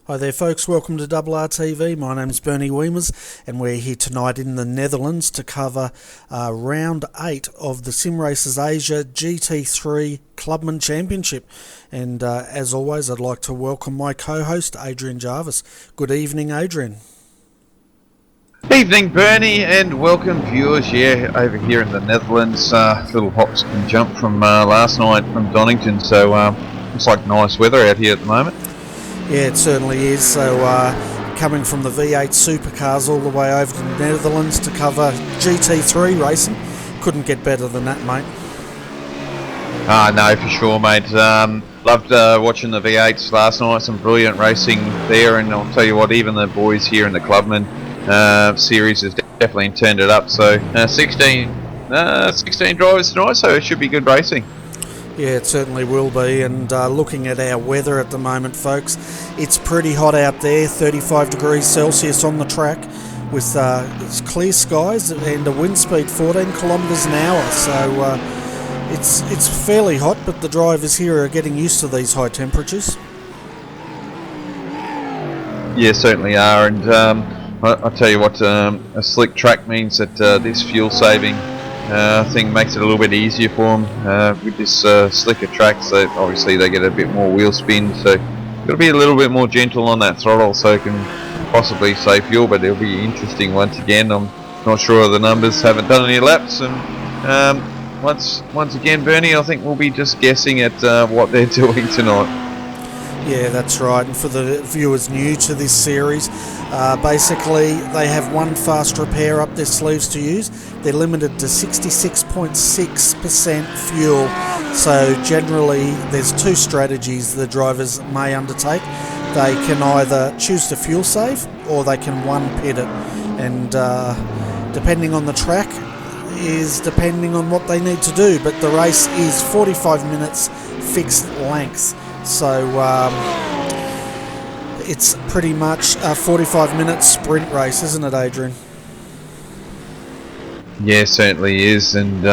Hi there folks, welcome to RRTV. My name's Bernie Wiemers and we're here tonight in the Netherlands to cover round 8 of the Sim Racers Asia GT3 Clubman Championship. And as always, I'd like to welcome my co-host Adrian Jarvis. Good evening, Adrian. Evening, Bernie, and welcome viewers. Yeah, over here in the Netherlands, little hops and jump from last night from Donington, so looks like nice weather out here at the moment. Yeah, it certainly is. So coming from the V8 supercars all the way over to the Netherlands to cover GT3 racing, couldn't get better than that, mate. No, for sure, mate. Loved watching the V8s last night, some brilliant racing there, and I'll tell you what, even the boys here in the Clubman series has definitely turned it up. So 16 drivers tonight, so it should be good racing. Yeah, it certainly will be. And looking at our weather at the moment, folks, it's pretty hot out there, 35 degrees Celsius on the track with it's clear skies and a wind speed 14 kilometres an hour. So it's fairly hot, but the drivers here are getting used to these high temperatures. Yeah, certainly are. And I'll tell you what, a slick track means that this fuel saving thing makes it a little bit easier for them with this slicker track. So obviously they get a bit more wheel spin, so got to be a little bit more gentle on that throttle so it can possibly save fuel. But it'll be interesting once again. I'm not sure of the numbers, haven't done any laps, and once again, Bernie, I think we'll be just guessing at what they're doing tonight. Yeah, that's right. And for the viewers new to this series, basically they have one fast repair up their sleeves to use. They're limited to 66.6% fuel. So generally there's two strategies the drivers may undertake. They can either choose to fuel save or they can one pit it. And depending on the track is depending on what they need to do. But the race is 45 minutes fixed length. So it's pretty much a 45-minute sprint race, isn't it, Adrian? Yeah, certainly is, and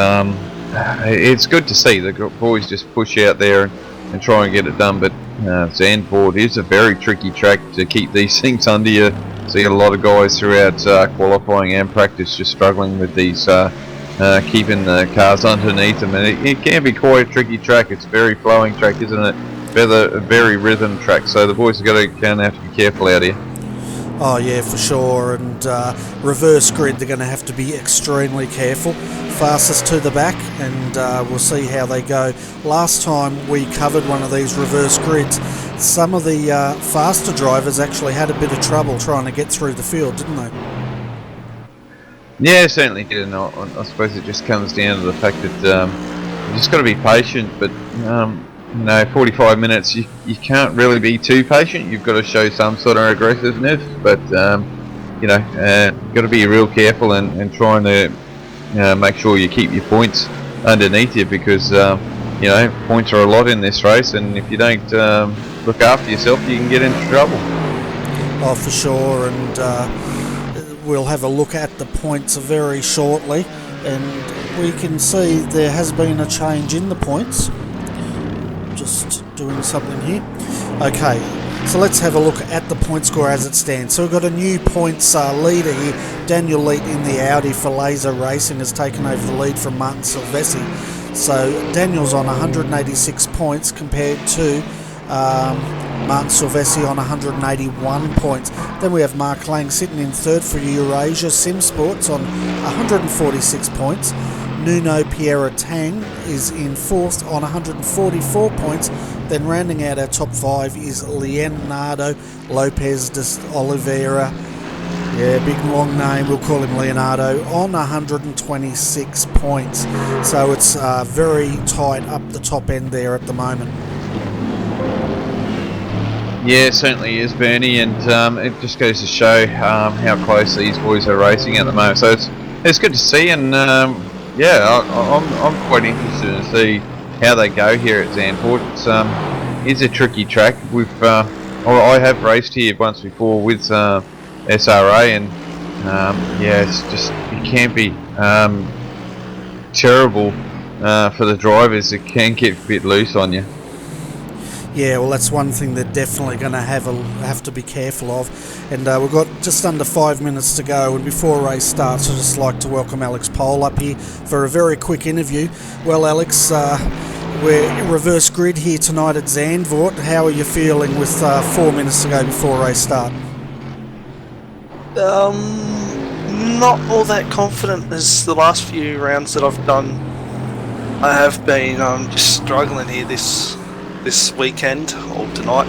it's good to see the boys just push out there and try and get it done. But Zaandvoort is a very tricky track to keep these things under you. See a lot of guys throughout qualifying and practice just struggling with these, keeping the cars underneath them, and it can be quite a tricky track. It's a very flowing track, isn't it? A very rhythm track, so the boys are going to have to be careful out here. Oh yeah, for sure. And reverse grid, they're going to have to be extremely careful. Fastest to the back, and we'll see how they go. Last time we covered one of these reverse grids, some of the faster drivers actually had a bit of trouble trying to get through the field, didn't they? Yeah, certainly did, and I suppose it just comes down to the fact that you just got to be patient. But 45 minutes, you can't really be too patient. You've got to show some sort of aggressiveness, but you've got to be real careful and trying to make sure you keep your points underneath you, because points are a lot in this race, and if you don't look after yourself, you can get into trouble. Oh, for sure. And we'll have a look at the points very shortly, and we can see there has been a change in the points. Just doing something here. Okay, so let's have a look at the point score as it stands. So we've got a new points leader here. Daniel Leet in the Audi for Laser Racing has taken over the lead from Martin Silvestri. So Daniel's on 186 points compared to Martin Silvestri on 181 points. Then we have Mark Lang sitting in third for Eurasia Sim Sports on 146 points. Nuno Pierre Tang is in fourth on 144 points. Then rounding out our top five is Leonardo Lopez de Oliveira. Yeah, big long name, we'll call him Leonardo, on 126 points. So it's very tight up the top end there at the moment. Yeah, it certainly is, Bernie, and it just goes to show how close these boys are racing at the moment. So it's good to see, and I'm quite interested to see how they go here at Zaandvoort. It's a tricky track. I have raced here once before with SRA, and it can be terrible for the drivers. It can get a bit loose on you. Yeah, well, that's one thing they're definitely going to have to be careful of. And we've got just under 5 minutes to go, and before race starts, I'd just like to welcome Alex Pole up here for a very quick interview. Well, Alex, we're reverse grid here tonight at Zaandvoort. How are you feeling with 4 minutes to go before race start? Not all that confident as the last few rounds that I've done. I have been just struggling here this weekend or tonight.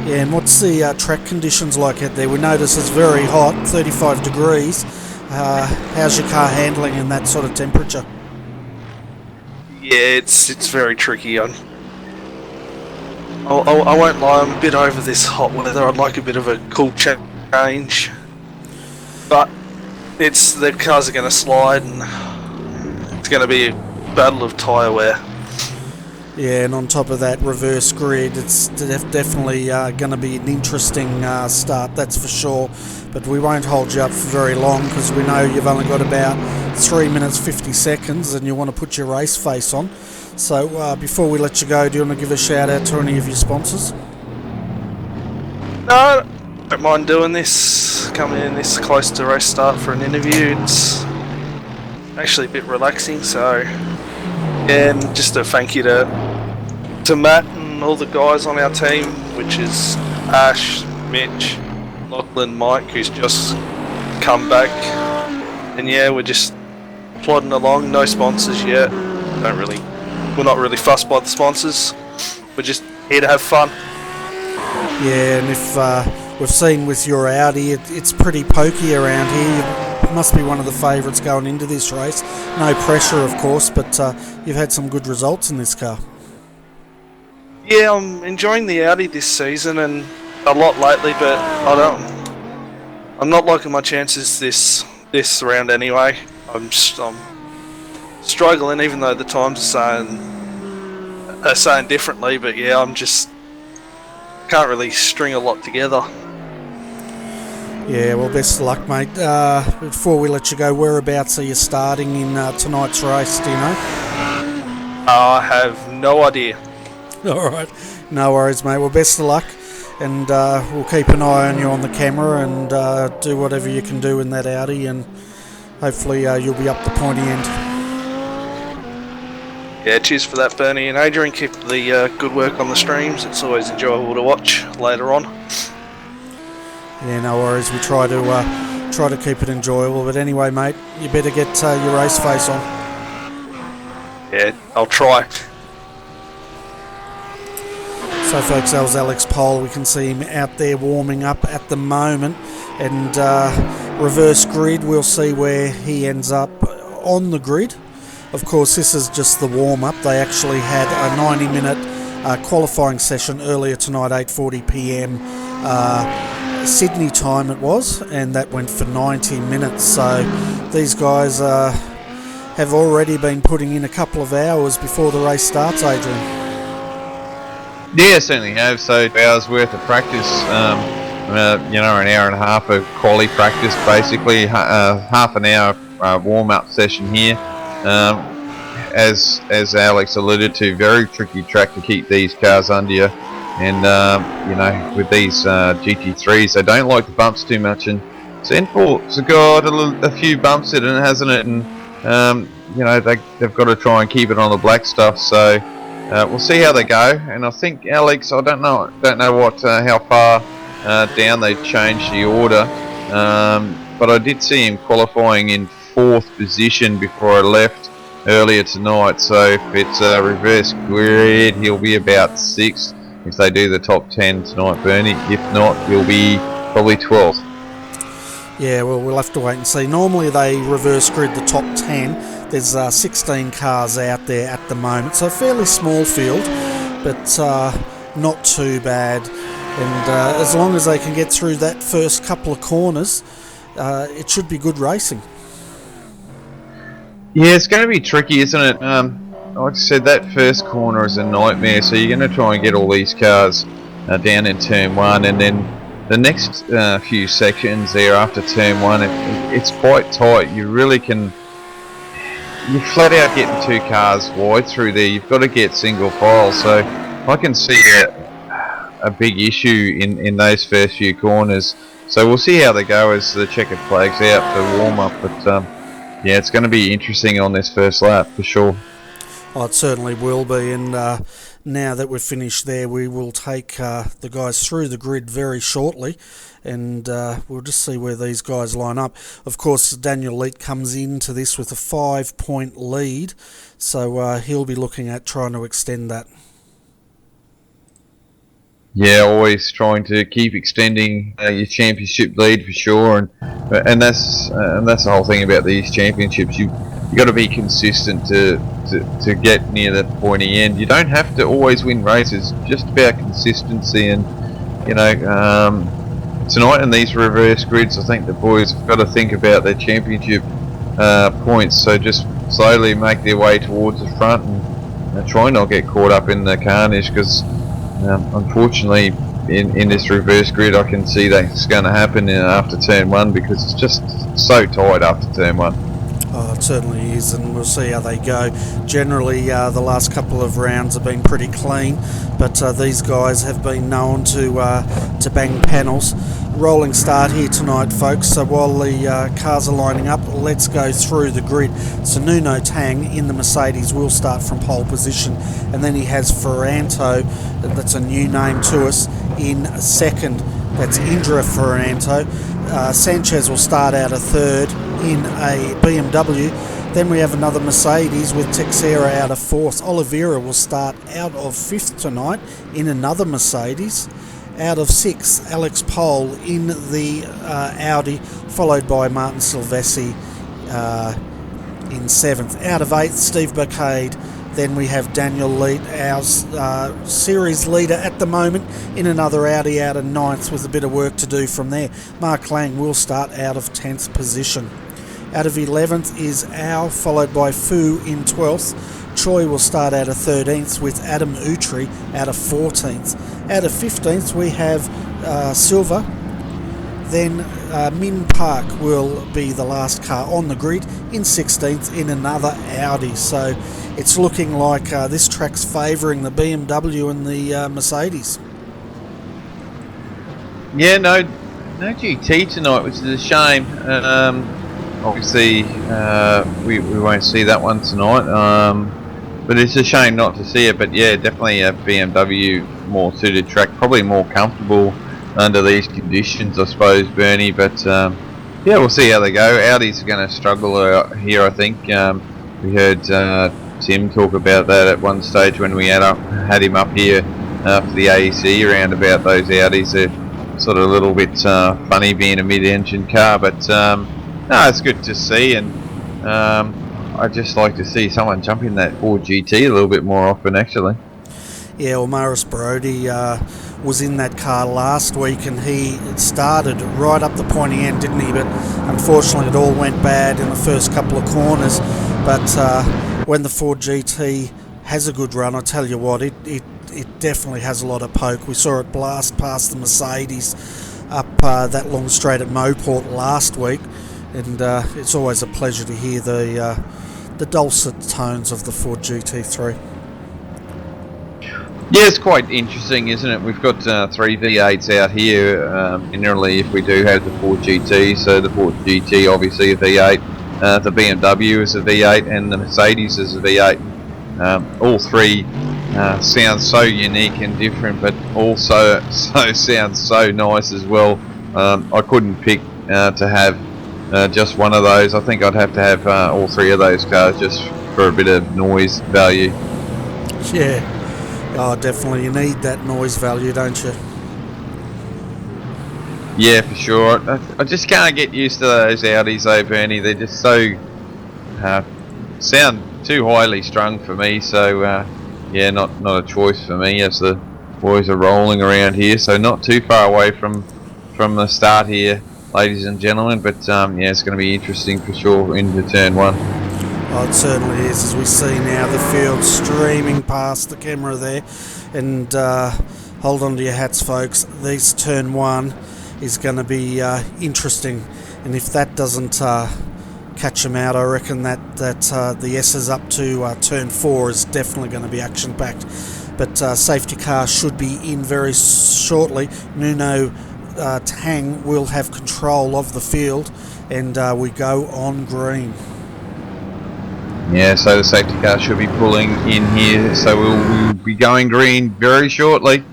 Yeah, and what's the track conditions like out there? We notice it's very hot, 35 degrees. How's your car handling in that sort of temperature? Yeah, it's very tricky. I won't lie, I'm a bit over this hot weather. I'd like a bit of a cool change, but the cars are going to slide, and it's going to be a battle of tyre wear. Yeah, and on top of that reverse grid, it's definitely going to be an interesting start, that's for sure. But we won't hold you up for very long, because we know you've only got about 3 minutes 50 seconds and you want to put your race face on. So before we let you go, do you want to give a shout out to any of your sponsors? No, don't mind doing this, coming in this close to race start for an interview. It's actually a bit relaxing, so yeah, and just a thank you to Matt and all the guys on our team, which is Ash, Mitch, Lachlan, Mike, who's just come back, and yeah, we're just plodding along. No sponsors yet. We're not really fussed by the sponsors. We're just here to have fun. Yeah, and if we've seen with your Audi, it's pretty pokey around here. You must be one of the favourites going into this race. No pressure, of course, but you've had some good results in this car. Yeah, I'm enjoying the Audi this season and a lot lately, but I'm not liking my chances this round anyway. I'm struggling, even though the times are saying differently. But yeah, can't really string a lot together. Yeah, well, best of luck, mate. Before we let you go, whereabouts are you starting in tonight's race, do you know? I have no idea. Alright, no worries, mate. Well, best of luck, and we'll keep an eye on you on the camera and do whatever you can do in that Audi, and hopefully you'll be up the pointy end. Yeah, cheers for that, Bernie and Adrian. Keep the good work on the streams. It's always enjoyable to watch later on. Yeah, no worries. We try to keep it enjoyable. But anyway, mate, you better get your race face on. Yeah, I'll try. So, folks, that was Alex Pole. We can see him out there warming up at the moment. And reverse grid, we'll see where he ends up on the grid. Of course, this is just the warm-up. They actually had a 90-minute qualifying session earlier tonight, 8:40 p.m. Sydney time it was, and that went for 90 minutes. So these guys have already been putting in a couple of hours before the race starts, Adrian. Yeah, certainly have. So 2 hours worth of practice, an hour and a half of quali practice, basically half an hour warm-up session here. As Alex alluded to, very tricky track to keep these cars under you, and with these GT3s, they don't like the bumps too much, and Zaandvoort's got a few bumps in it, hasn't it? And they've got to try and keep it on the black stuff. So we'll see how they go. And I think Alex, I don't know what how far down they changed the order, but I did see him qualifying in 4th position before I left earlier tonight. So if it's a reverse grid, he'll be about 6th if they do the top 10 tonight, Bernie. If not, he'll be probably 12th. Yeah, well, we'll have to wait and see. Normally they reverse grid the top 10. There's 16 cars out there at the moment, so a fairly small field, but not too bad. And as long as they can get through that first couple of corners, it should be good racing. Yeah, it's going to be tricky, isn't it? Like I said, that first corner is a nightmare, so you're going to try and get all these cars down in turn 1, and then the next few sections there after turn 1, it's quite tight. You really can... You're flat out getting 2 cars wide through there. You've got to get single file, so I can see a big issue in those first few corners. So we'll see how they go as the checkered flag's out for warm up. But yeah, it's going to be interesting on this first lap for sure. Oh, it certainly will be, and now that we're finished there, we will take the guys through the grid very shortly, and we'll just see where these guys line up. Of course, Daniel Leet comes into this with a 5-point lead, so he'll be looking at trying to extend that. Yeah, always trying to keep extending your championship lead for sure, and that's the whole thing about these championships. You got to be consistent to get near the pointy end. You don't have to always win races, just about consistency. And tonight in these reverse grids, I think the boys have got to think about their championship points. So just slowly make their way towards the front and try not get caught up in the carnage, because unfortunately in this reverse grid I can see that's going to happen after turn 1, because it's just so tight after turn 1. Oh, it certainly is, and we'll see how they go. Generally, the last couple of rounds have been pretty clean, but these guys have been known to bang panels. Rolling start here tonight, folks, so while the cars are lining up, let's go through the grid. So Nuno Tang in the Mercedes will start from pole position, and then he has Ferranto, that's a new name to us, in second. That's Indra Ferranto. Sanchez will start out a third in a BMW. Then we have another Mercedes with Texeira out of fourth. Oliveira will start out of fifth tonight in another Mercedes. Out of sixth, Alex Pole in the Audi, followed by Martin Silvessi in seventh. Out of eighth, Steve Bacade. Then we have Daniel Leet, our series leader at the moment, in another Audi out of ninth with a bit of work to do from there. Mark Lang will start out of 10th position. Out of 11th is Ao, followed by Fu in 12th. Choi will start out of 13th with Adam Utri out of 14th. Out of 15th we have Silva. Then Min Park will be the last car on the grid in 16th in another Audi. So it's looking like this track's favouring the BMW and the Mercedes. Yeah, no GT tonight, which is a shame. Obviously, we won't see that one tonight. But it's a shame not to see it. But yeah, definitely a BMW more suited track, probably more comfortable under these conditions, I suppose, Bernie. But yeah, we'll see how they go. Audis are going to struggle here, I think. We heard Tim talk about that at one stage when we had him up here for the AEC around about those Audis. They're sort of a little bit funny being a mid-engine car, but no, it's good to see, and I'd just like to see someone jump in that Ford GT a little bit more often, actually. Yeah, well, Maris Brody was in that car last week, and he started right up the pointy end, didn't he? But unfortunately it all went bad in the first couple of corners. But when the Ford GT has a good run, I tell you what, it definitely has a lot of poke. We saw it blast past the Mercedes up that long straight at Moport last week, and it's always a pleasure to hear the dulcet tones of the Ford GT3. Yeah, it's quite interesting, isn't it? We've got 3 V8s out here. Generally, if we do have the Ford GT, so the Ford GT obviously a V8, the BMW is a V8, and the Mercedes is a V8. All three sound so unique and different, but also sound so nice as well. I couldn't pick to have just one of those. I think I'd have to have all three of those cars just for a bit of noise value. Yeah. Oh, definitely. You need that noise value, don't you? Yeah, for sure. I just can't get used to those Audis though, Bernie. They're just so sound too highly strung for me. So yeah, not a choice for me as the boys are rolling around here. So not too far away from the start here, ladies and gentlemen. But yeah, it's going to be interesting for sure into turn 1. Oh, it certainly is, as we see now the field streaming past the camera there. And hold on to your hats, folks. This turn 1 is going to be interesting. And if that doesn't catch them out, I reckon that the S's up to turn 4 is definitely going to be action-packed. but safety car should be in very shortly. Nuno Tang will have control of the field, and we go on green. Yeah, so the safety car should be pulling in here, so we'll be going green very shortly.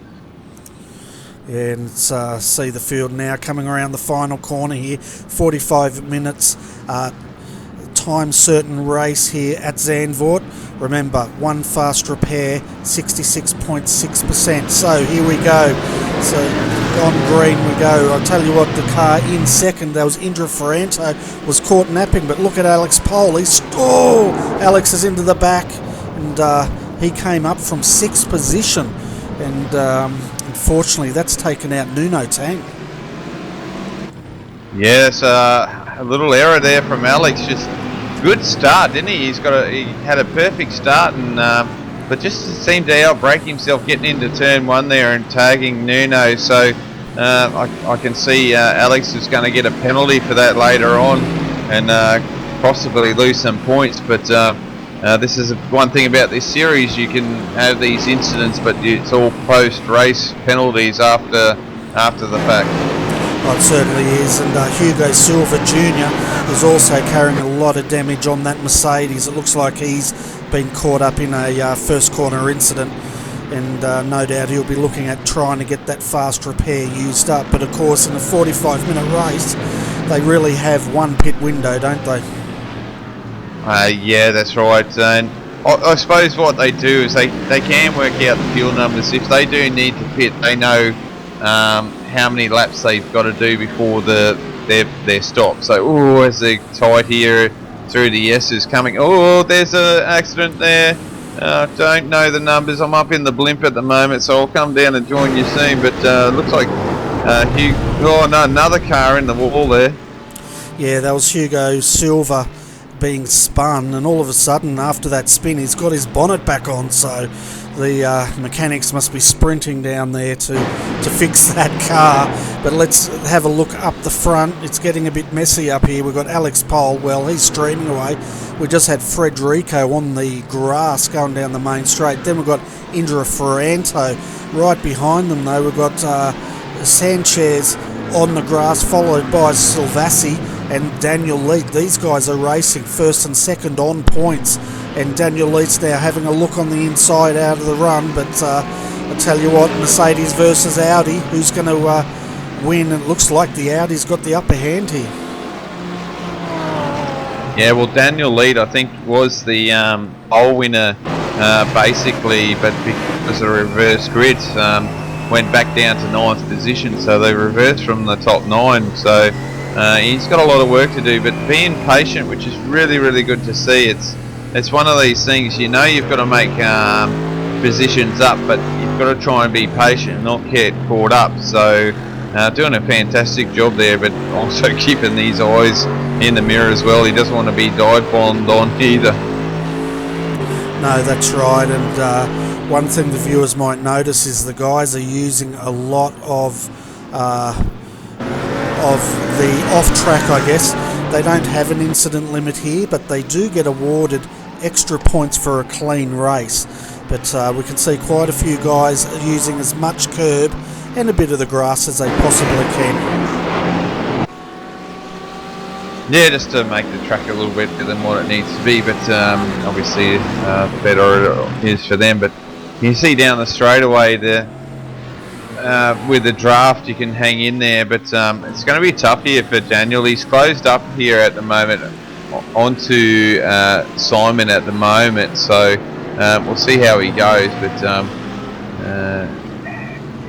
Yeah, and let's see the field now coming around the final corner here. 45 minutes, time certain race here at Zaandvoort. Remember, one fast repair, 66.6%. So here we go. So on green we go. I'll tell you what, the car in second, that was Indra Ferranto, was caught napping, but look at Alex Pole. Alex is into the back, and he came up from 6th position, and unfortunately that's taken out Nuno Tang. Yes, a little error there from Alex. Just good start, didn't he? He had a perfect start, and but just seemed to outbrake himself getting into turn 1 there and tagging Nuno. So I can see Alex is going to get a penalty for that later on, and possibly lose some points. But this is one thing about this series: you can have these incidents, but it's all post-race penalties after the fact. Well, it certainly is, and Hugo Silva Jr. is also carrying a lot of damage on that Mercedes. It looks like he's been caught up in a first corner incident, and no doubt he'll be looking at trying to get that fast repair used up. But of course, in a 45-minute race, they really have one pit window, don't they? Yeah, that's right. And I suppose what they do is they can work out the fuel numbers. If they do need to pit, they know how many laps they've got to do before their stop. So, as they're tight here through the S's coming. There's an accident there. Don't know the numbers. I'm up in the blimp at the moment, so I'll come down and join you soon. But looks like another car in the wall there. Yeah, that was Hugo Silva being spun, and all of a sudden after that spin he's got his bonnet back on, so the mechanics must be sprinting down there to fix that car. But let's have a look up the front. It's getting a bit messy up here. We've got Alex Pole, well, he's streaming away. We just had Frederico on the grass going down the main straight. Then we've got Indra Ferranto right behind them, though. We've got Sanchez on the grass, followed by Silvassi and Daniel Leet. These guys are racing first and second on points, and Daniel Leet's now having a look on the inside out of the run. But I tell you what, Mercedes versus Audi, who's going to win? It looks like the Audi's got the upper hand here. Yeah, well, Daniel Leet, I think, was the pole winner basically, but because of the reverse grid, went back down to 9th position, so they reversed from the top 9. So he's got a lot of work to do, but being patient, which is really, really good to see. It's one of these things, you've got to make positions up, but you've got to try and be patient and not get caught up. So doing a fantastic job there, but also keeping these eyes in the mirror as well. He doesn't want to be dive-bombed on either. No, that's right. And one thing the viewers might notice is the guys are using a lot of the off-track, I guess. They don't have an incident limit here, but they do get awarded extra points for a clean race. But we can see quite a few guys using as much curb and a bit of the grass as they possibly can. Yeah, just to make the track a little bit better than what it needs to be, but obviously better it is for them. But you see down the straightaway there, with the draft you can hang in there, but it's going to be tough here for Daniel. He's closed up here at the moment onto Simon at the moment, so we'll see how he goes, but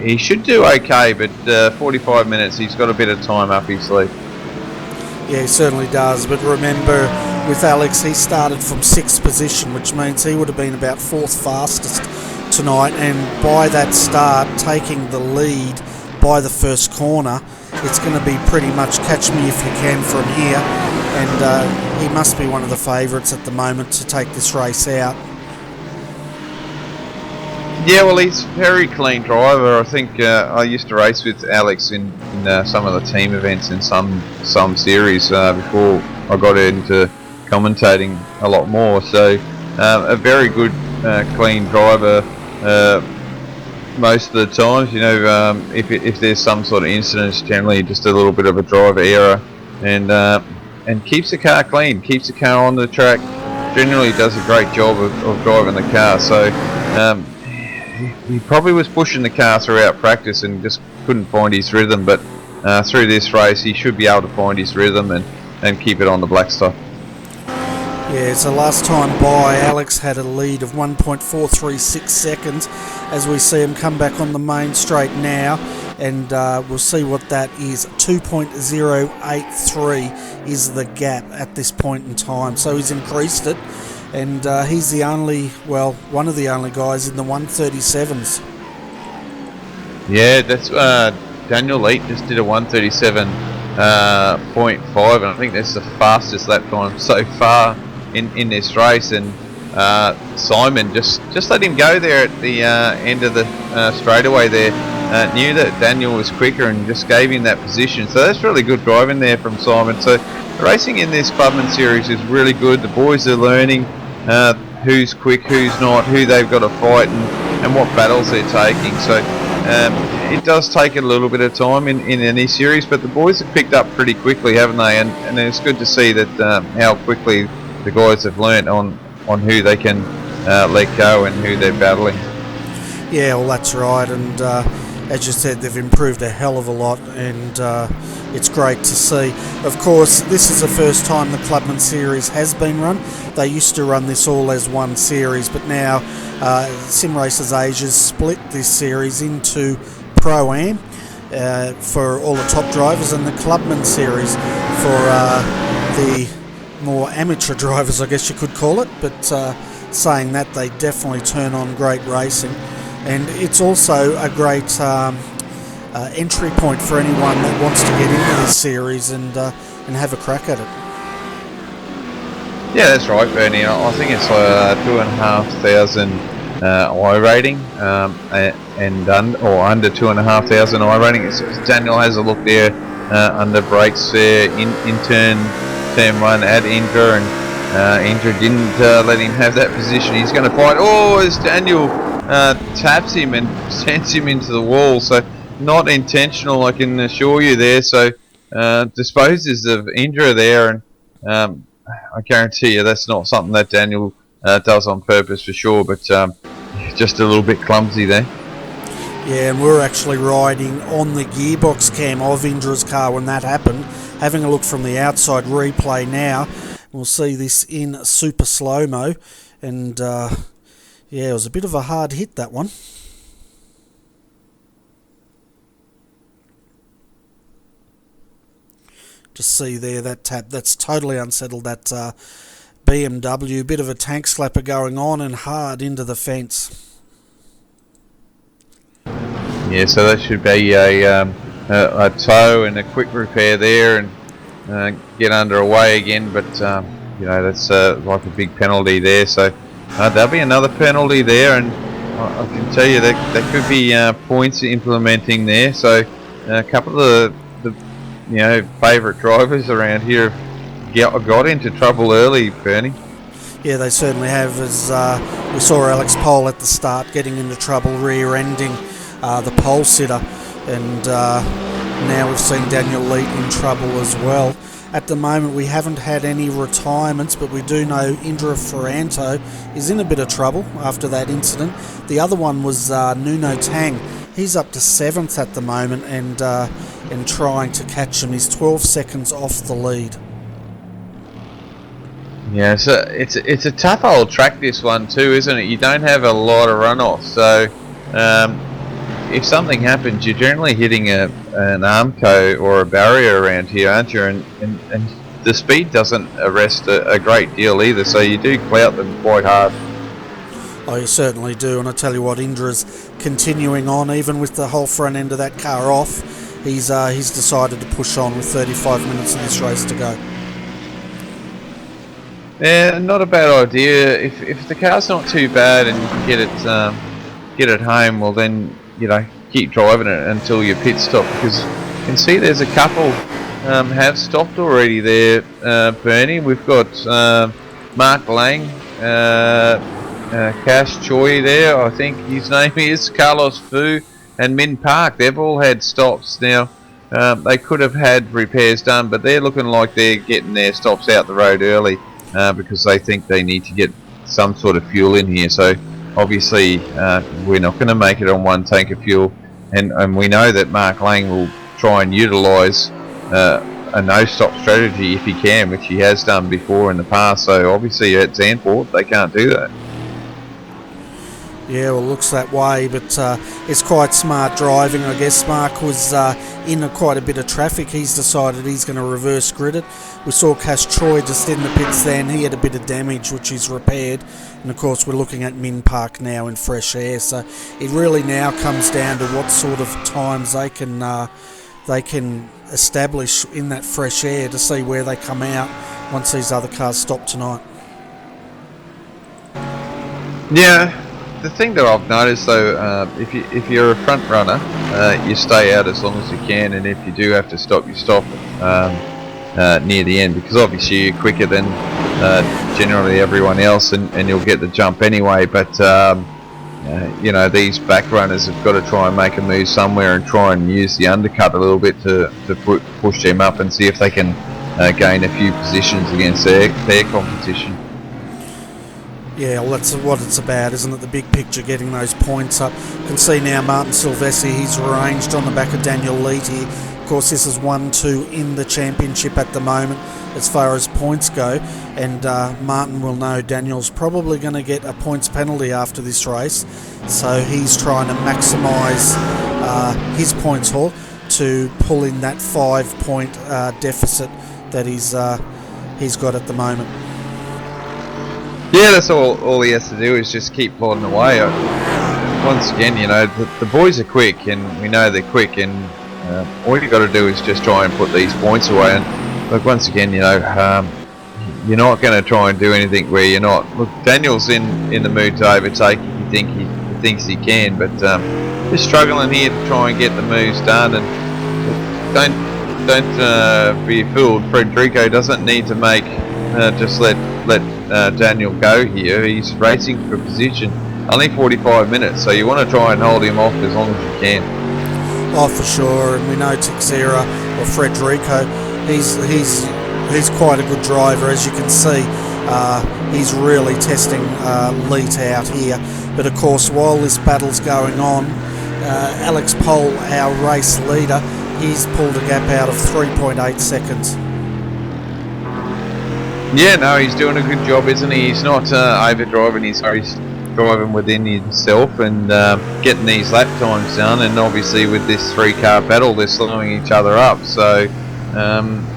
he should do okay. But 45 minutes, he's got a bit of time up his sleeve. Yeah, he certainly does. But remember, with Alex, he started from 6th position, which means he would have been about 4th fastest tonight. And by that start, taking the lead by the first corner, it's going to be pretty much catch me if you can from here. And he must be one of the favourites at the moment to take this race out. Yeah, well, he's a very clean driver. I think I used to race with Alex in some of the team events in some series before I got into commentating a lot more. So a very good, clean driver. most of the times. You know, if there's some sort of incident, it's generally just a little bit of a driver error, and keeps the car clean, keeps the car on the track. Generally does a great job of driving the car. So he probably was pushing the car throughout practice and just couldn't find his rhythm, but through this race he should be able to find his rhythm and keep it on the black stuff. Yeah, so last time by, Alex had a lead of 1.436 seconds, as we see him come back on the main straight now, and we'll see what that is. 2.083 is the gap at this point in time, so he's increased it, and he's the only, well, one of the only guys in the 137s. Yeah, that's Daniel Leet just did a 137.5, and I think that's the fastest lap time so far in this race. And Simon just let him go there at the end of the straightaway there. Knew that Daniel was quicker and just gave him that position. So that's really good driving there from Simon. So the racing in this Clubman series is really good. The boys are learning who's quick, who's not, who they've got to fight, and what battles they're taking. So it does take a little bit of time in any series, but the boys have picked up pretty quickly, haven't they? And it's good to see that how quickly the guys have learnt on who they can let go and who they're battling. Yeah, well, that's right, and as you said, they've improved a hell of a lot, and it's great to see. Of course, this is the first time the Clubman Series has been run. They used to run this all as one series, but now Sim Racers Asia's split this series into Pro-Am for all the top drivers, and the Clubman Series for the more amateur drivers, I guess you could call it. But saying that, they definitely turn on great racing, and it's also a great entry point for anyone that wants to get into this series and have a crack at it. Yeah, that's right, Bernie. I think it's 2,500 I rating, and or under 2,500 I rating. Daniel has a look there under brakes there in turn 1 at Indra, and Indra didn't let him have that position. He's going to fight. Oh, as Daniel taps him and sends him into the wall. So not intentional, I can assure you there. So disposes of Indra there, and I guarantee you that's not something that Daniel does on purpose for sure, but just a little bit clumsy there. Yeah, and we're actually riding on the gearbox cam of Indra's car when that happened. Having a look from the outside replay now, we'll see this in super slow-mo, and yeah, it was a bit of a hard hit, that one. Just see there that tap, that's totally unsettled that BMW. Bit of a tank slapper going on and hard into the fence. Yeah, so that should be a tow and a quick repair there, and get underway again. But you know, that's like a big penalty there. So there'll be another penalty there, and I can tell you that could be points implementing there. So a couple of the favourite drivers around here have got into trouble early, Bernie. Yeah, they certainly have, as we saw Alex Pole at the start getting into trouble, rear-ending the pole sitter, and now we've seen Daniel Leet in trouble as well. At the moment we haven't had any retirements, but we do know Indra Ferranto is in a bit of trouble after that incident. The other one was Nuno Tang. He's up to 7th at the moment, and trying to catch him. He's 12 seconds off the lead. Yeah, so it's a tough old track, this one too, isn't it? You don't have a lot of runoff, so if something happens, you're generally hitting an Armco or a barrier around here, aren't you? And the speed doesn't arrest a great deal either, so you do clout them quite hard. Oh, you certainly do, and I tell you what, Indra's continuing on, even with the whole front end of that car off. He's decided to push on with 35 minutes of this race to go. Yeah, not a bad idea. If the car's not too bad and you can get it home, well then, keep driving it until your pit stop, because you can see there's a couple have stopped already there, Bernie. We've got Mark Lang Cash Choi there, I think his name is, Carlos Fu, and Min Park. They've all had stops now. They could have had repairs done, but they're looking like they're getting their stops out the road early because they think they need to get some sort of fuel in here. So obviously we're not going to make it on one tank of fuel, and we know that Mark Lang will try and utilise a no-stop strategy if he can, which he has done before in the past. So obviously at Zaandvoort they can't do that. Yeah, well, looks that way, but it's quite smart driving, I guess. Mark was in quite a bit of traffic. He's decided he's going to reverse grid it. We saw Cash Choi just in the pits then. He had a bit of damage, which he's repaired. And, of course, we're looking at Min Park now in fresh air. So it really now comes down to what sort of times they can establish in that fresh air to see where they come out once these other cars stop tonight. Yeah. The thing that I've noticed though, if you're a front runner, you stay out as long as you can, and if you do have to stop, you stop near the end, because obviously you're quicker than generally everyone else, and you'll get the jump anyway. But you know, these back runners have got to try and make a move somewhere and try and use the undercut a little bit to push them up and see if they can gain a few positions against their competition. Yeah, well, that's what it's about, isn't it? The big picture, getting those points up. You can see now Martin Silvestri, he's arranged on the back of Daniel Leite here. Of course, this is 1-2 in the championship at the moment as far as points go. And Martin will know Daniel's probably going to get a points penalty after this race. So he's trying to maximise his points haul to pull in that 5-point deficit that he's got at the moment. Yeah, that's all he has to do is just keep plodding away. Once again, you know, the boys are quick, and we know they're quick, and all you got to do is just try and put these points away. And look, once again, you know, you're not going to try and do anything where you're not. Look, Daniel's in the mood to overtake if he thinks he can, but just struggling here to try and get the moves done. And don't be fooled. Federico doesn't need to make just let Daniel go here. He's racing for position. Only 45 minutes, so you want to try and hold him off as long as you can. Oh, for sure. And we know Teixeira or Federico, he's quite a good driver, as you can see. He's really testing Leite out here. But of course, while this battle's going on, Alex Pohl, our race leader, he's pulled a gap out of 3.8 seconds. Yeah, no, he's doing a good job, isn't he? He's not overdriving, he's driving within himself and getting these lap times done. And obviously with this 3-car battle, they're slowing each other up. So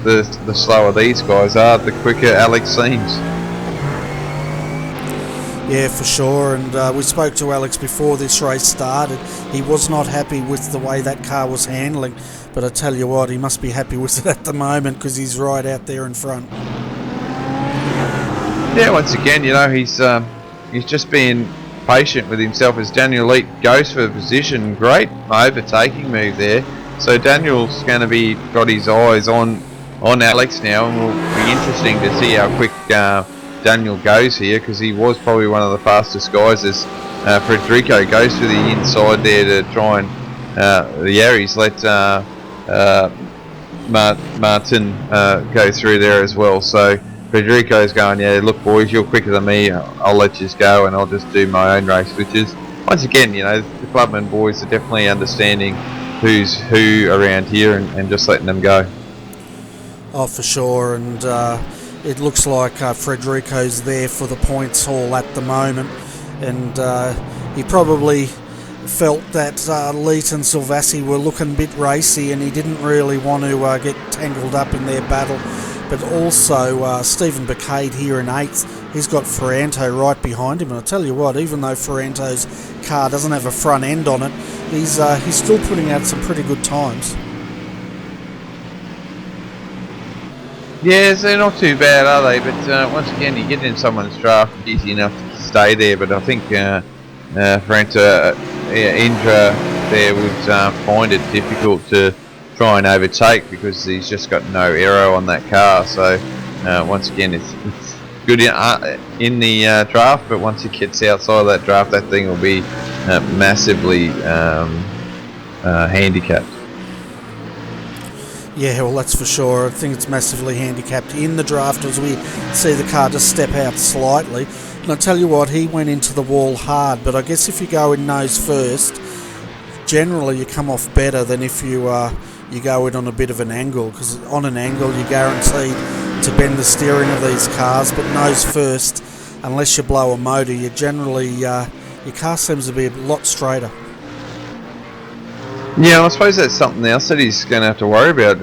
the slower these guys are, the quicker Alex seems. Yeah, for sure. And we spoke to Alex before this race started. He was not happy with the way that car was handling. But I tell you what, he must be happy with it at the moment, because he's right out there in front. Yeah, once again, you know, he's just being patient with himself as Daniel Leite goes for the position. Great overtaking move there. So Daniel's going to be got his eyes on Alex now, and will be interesting to see how quick Daniel goes here, because he was probably one of the fastest guys as Federico goes to the inside there to try and he's let Martin go through there as well. So Federico's going, yeah, look boys, you're quicker than me, I'll let you go and I'll just do my own race, which is, once again, you know, the Clubman boys are definitely understanding who's who around here and just letting them go. Oh, for sure. And it looks like Federico's there for the points haul at the moment, and he probably felt that Leite and Silvestri were looking a bit racy, and he didn't really want to get tangled up in their battle. But also Stephen Bacade here in 8th, he's got Ferranto right behind him, and I tell you what, even though Ferranto's car doesn't have a front end on it, he's still putting out some pretty good times. Yeah, they're not too bad, are they? But once again, you get in someone's draft, it's easy enough to stay there. But I think Ferranto Indra there would find it difficult to try and overtake, because he's just got no aero on that car. So once again, good in the draft, but once he gets outside of that draft, that thing will be massively handicapped. Yeah, well, that's for sure. I think it's massively handicapped in the draft as we see the car just step out slightly. And I tell you what, he went into the wall hard, but I guess if you go in nose first, generally you come off better than if you go in on a bit of an angle, because on an angle you're guaranteed to bend the steering of these cars, but nose first, unless you blow a motor, you generally your car seems to be a lot straighter. Yeah, I suppose that's something else that he's going to have to worry about,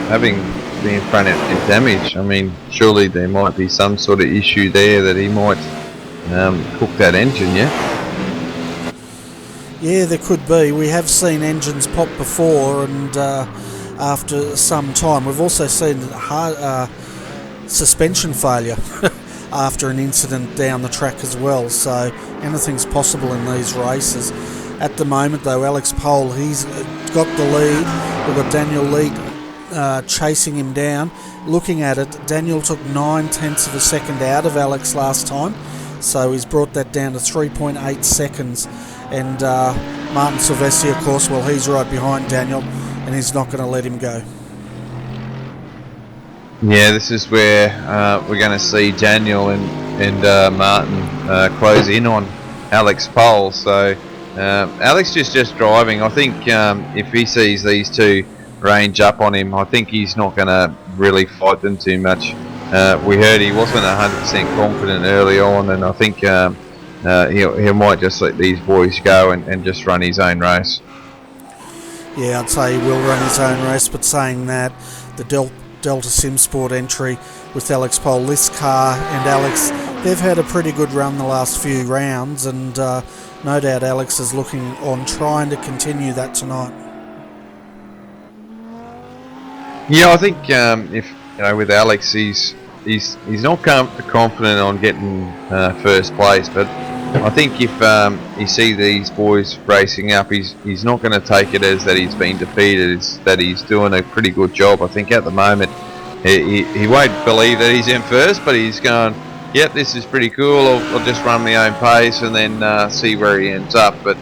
having the front end damage. I mean, surely there might be some sort of issue there that he might cook that engine, yeah? Yeah, there could be. We have seen engines pop before, and after some time. We've also seen suspension failure after an incident down the track as well, so anything's possible in these races. At the moment though, Alex Pole, he's got the lead. We've got Daniel Lead chasing him down. Looking at it, Daniel took 9/10 of a second out of Alex last time, so he's brought that down to 3.8 seconds. And Martin Silvestri, of course, well, he's right behind Daniel, and he's not going to let him go. Yeah, this is where we're going to see Daniel and Martin close in on Alex Pole. So Alex is just driving. I think if he sees these two range up on him, I think he's not going to really fight them too much. We heard he wasn't 100% confident early on, and I think he might just let these boys go and just run his own race. Yeah, I'd say he will run his own race, but saying that, the Delta Sim Sport entry with Alex Pole, this car and Alex, they've had a pretty good run the last few rounds, and no doubt Alex is looking on trying to continue that tonight. Yeah, I think if with Alex, he's not confident on getting first place, but I think if you see these boys racing up, he's not going to take it as that he's been defeated. It's that he's doing a pretty good job. I think at the moment he won't believe that he's in first, but he's going, yep, this is pretty cool. I'll just run my own pace and then see where he ends up. But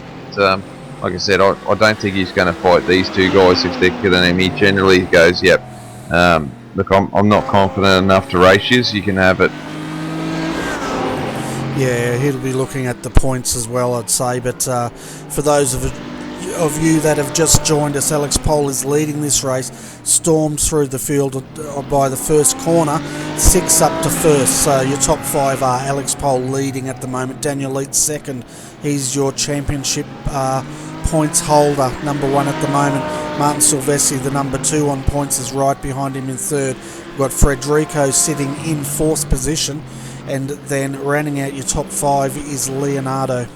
like I said, I don't think he's going to fight these two guys if they're killing him. He generally goes, yep, look, I'm not confident enough to race you, so you can have it. Yeah, he'll be looking at the points as well, I'd say. But for those of you that have just joined us, Alex Pole is leading this race, stormed through the field by the first corner, 6 up to first. So your top 5 are Alex Pole leading at the moment, Daniel Leeds second. He's your championship points holder, number 1 at the moment. Martin Silvestri, the number 2 on points, is right behind him in third. We've got Frederico sitting in 4th position. And then rounding out your top 5 is Leonardo.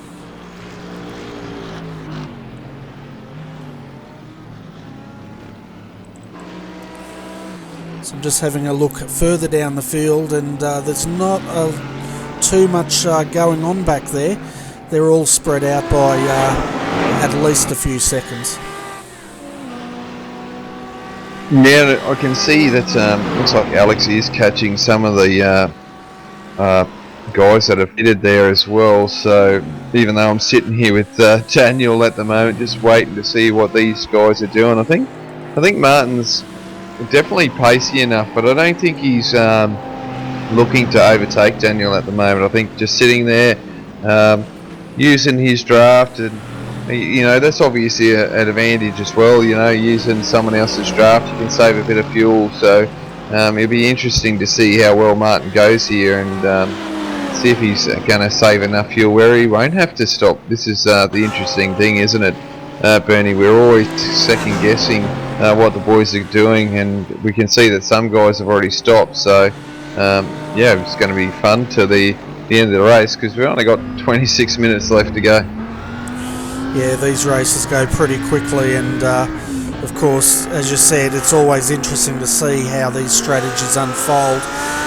So I'm just having a look further down the field, and there's not too much going on back there. They're all spread out by at least a few seconds. Yeah, I can see that looks like Alex is catching some of the guys that have fitted there as well. So even though I'm sitting here with Daniel at the moment, just waiting to see what these guys are doing, I think Martin's definitely pacey enough, but I don't think he's looking to overtake Daniel at the moment. I think just sitting there using his draft, and that's obviously an advantage as well. Using someone else's draft, you can save a bit of fuel. So it'll be interesting to see how well Martin goes here, and see if he's going to save enough fuel where he won't have to stop. This is the interesting thing, isn't it, Bernie? We're always second guessing what the boys are doing, and we can see that some guys have already stopped. So yeah, it's going to be fun to the end of the race, because we've only got 26 minutes left to go. Yeah, these races go pretty quickly, and of course, as you said, it's always interesting to see how these strategies unfold.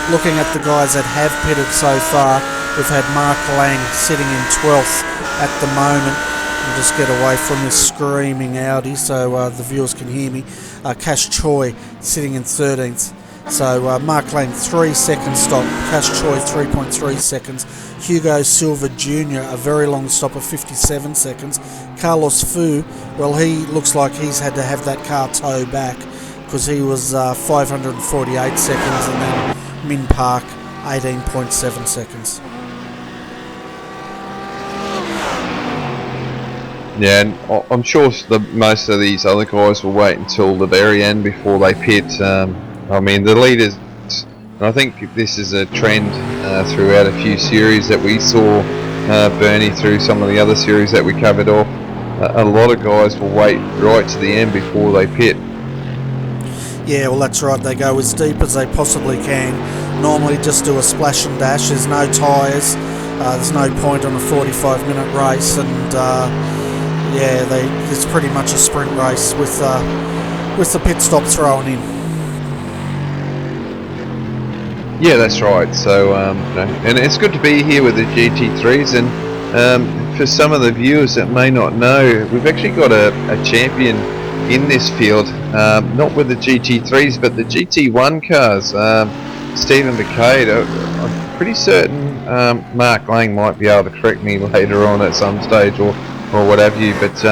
Looking at the guys that have pitted so far, we've had Mark Lang sitting in 12th at the moment. I'll just get away from this screaming Audi so the viewers can hear me. Cash Choi sitting in 13th. So Mark Lang 3 second stop, Cash Choi 3.3 seconds, Hugo Silva Jr. a very long stop of 57 seconds, Carlos Fu, well, he looks like he's had to have that car tow back because he was 548 seconds, and then Min Park 18.7 seconds. Yeah, and I'm sure most of these other guys will wait until the very end before they pit. I mean, the leaders, and I think this is a trend throughout a few series that we saw, Bernie, through some of the other series that we covered off. A lot of guys will wait right to the end before they pit. Yeah, well, that's right. They go as deep as they possibly can. Normally just do a splash and dash. There's no tyres. There's no point on a 45-minute race, and yeah, it's pretty much a sprint race with the pit stop thrown in. Yeah, that's right. So, and it's good to be here with the GT3s, and for some of the viewers that may not know, we've actually got a champion in this field, not with the GT3s, but the GT1 cars. Stephen McCade, I'm pretty certain Mark Lang might be able to correct me later on at some stage, or what have you, but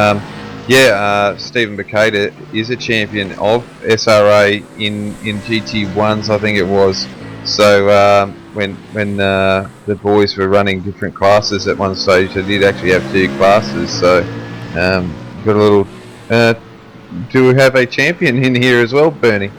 yeah, Stephen McCade is a champion of SRA in GT1s, I think it was. So when the boys were running different classes at one stage, they did actually have 2 classes. So got a little. Do we have a champion in here as well, Bernie?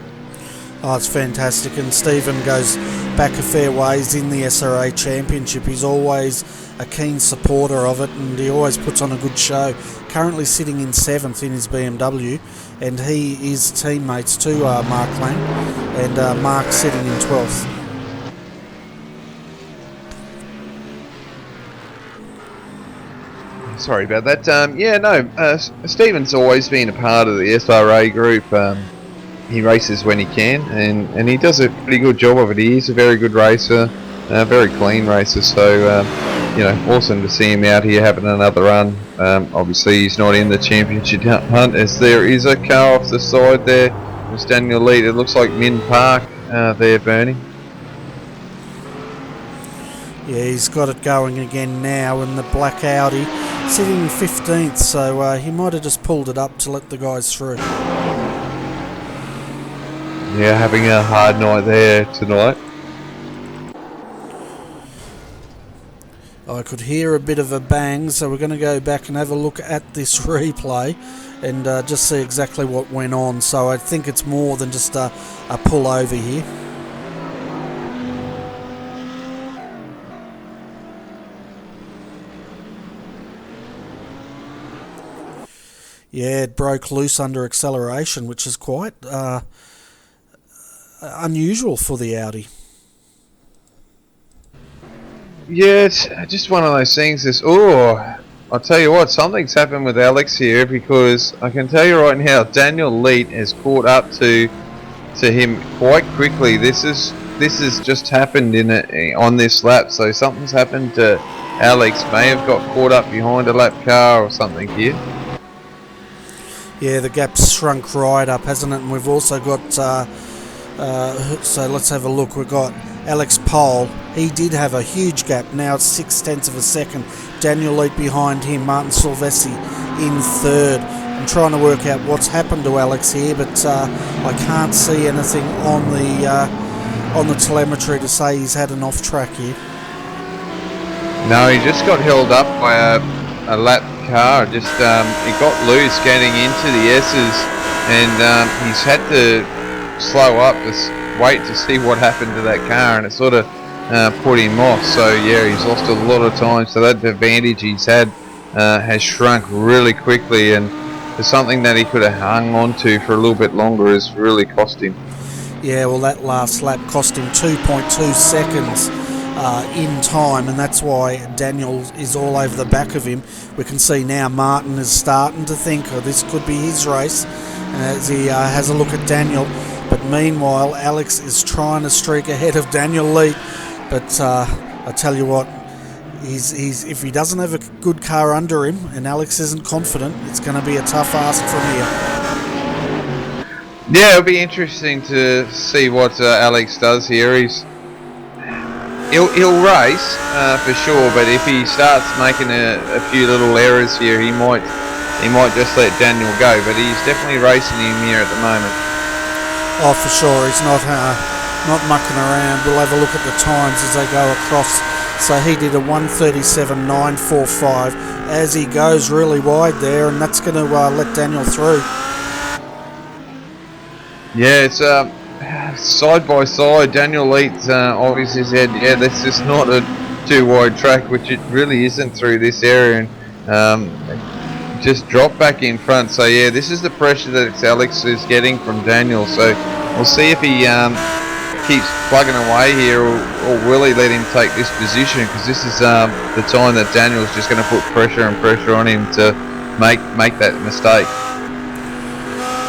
Oh, it's fantastic, and Stephen goes back a fair ways in the SRA Championship. He's always a keen supporter of it, and he always puts on a good show. Currently sitting in 7th in his BMW, and he is teammates to Mark Lang, and Mark sitting in 12th. Sorry about that. Yeah, no, Stephen's always been a part of the SRA group. He races when he can, and he does a pretty good job of it. He is a very good racer, a very clean racer, so you know, awesome to see him out here having another run. Obviously he's not in the championship hunt, as there is a car off the side there. It's Daniel Lead. It looks like Min Park there, Bernie. Yeah, he's got it going again now, and the black Audi sitting in 15th, so he might have just pulled it up to let the guys through. Yeah, having a hard night there tonight. I could hear a bit of a bang, so we're going to go back and have a look at this replay and just see exactly what went on. So I think it's more than just a pull over here. Yeah, it broke loose under acceleration, which is quite unusual for the Audi. Yeah, it's just one of those things. I'll tell you what, something's happened with Alex here, because I can tell you right now, Daniel Leet has caught up to him quite quickly. This has just happened on this lap, so something's happened to Alex. May have got caught up behind a lap car or something here. Yeah, the gap's shrunk right up, hasn't it? And we've also got, so let's have a look. We've got Alex Pole. He did have a huge gap. Now it's 0.6 of a second. Daniel Leet behind him. Martin Silvessi in 3rd. I'm trying to work out what's happened to Alex here, but I can't see anything on the telemetry to say he's had an off track here. No, he just got held up by a lap car. Just he got loose getting into the S's, and he's had to slow up to wait to see what happened to that car, and it sort of put him off. So yeah, he's lost a lot of time, so that advantage he's had has shrunk really quickly, and for something that he could have hung on to for a little bit longer has really cost him. Yeah, well, that last lap cost him 2.2 seconds in time, and that's why Daniel is all over the back of him. We can see now Martin is starting to think, oh, this could be his race, as he has a look at Daniel. But meanwhile, Alex is trying to streak ahead of Daniel Leet. But I tell you what, he's if he doesn't have a good car under him and Alex isn't confident, it's going to be a tough ask from here. Yeah, it'll be interesting to see what Alex does here. He'll race for sure, but if he starts making a few little errors here, he might just let Daniel go. But he's definitely racing him here at the moment. Oh, for sure, he's not mucking around. We'll have a look at the times as they go across. So he did a 1:37.945 as he goes really wide there, and that's going to let Daniel through. Yeah, it's side by side. Daniel Leeds obviously said, yeah, this is not a too wide track, which it really isn't through this area, and just drop back in front. So yeah, this is the pressure that Alex is getting from Daniel. So we'll see if he keeps plugging away here, or will he let him take this position, because this is the time that Daniel's just going to put pressure on him to make that mistake.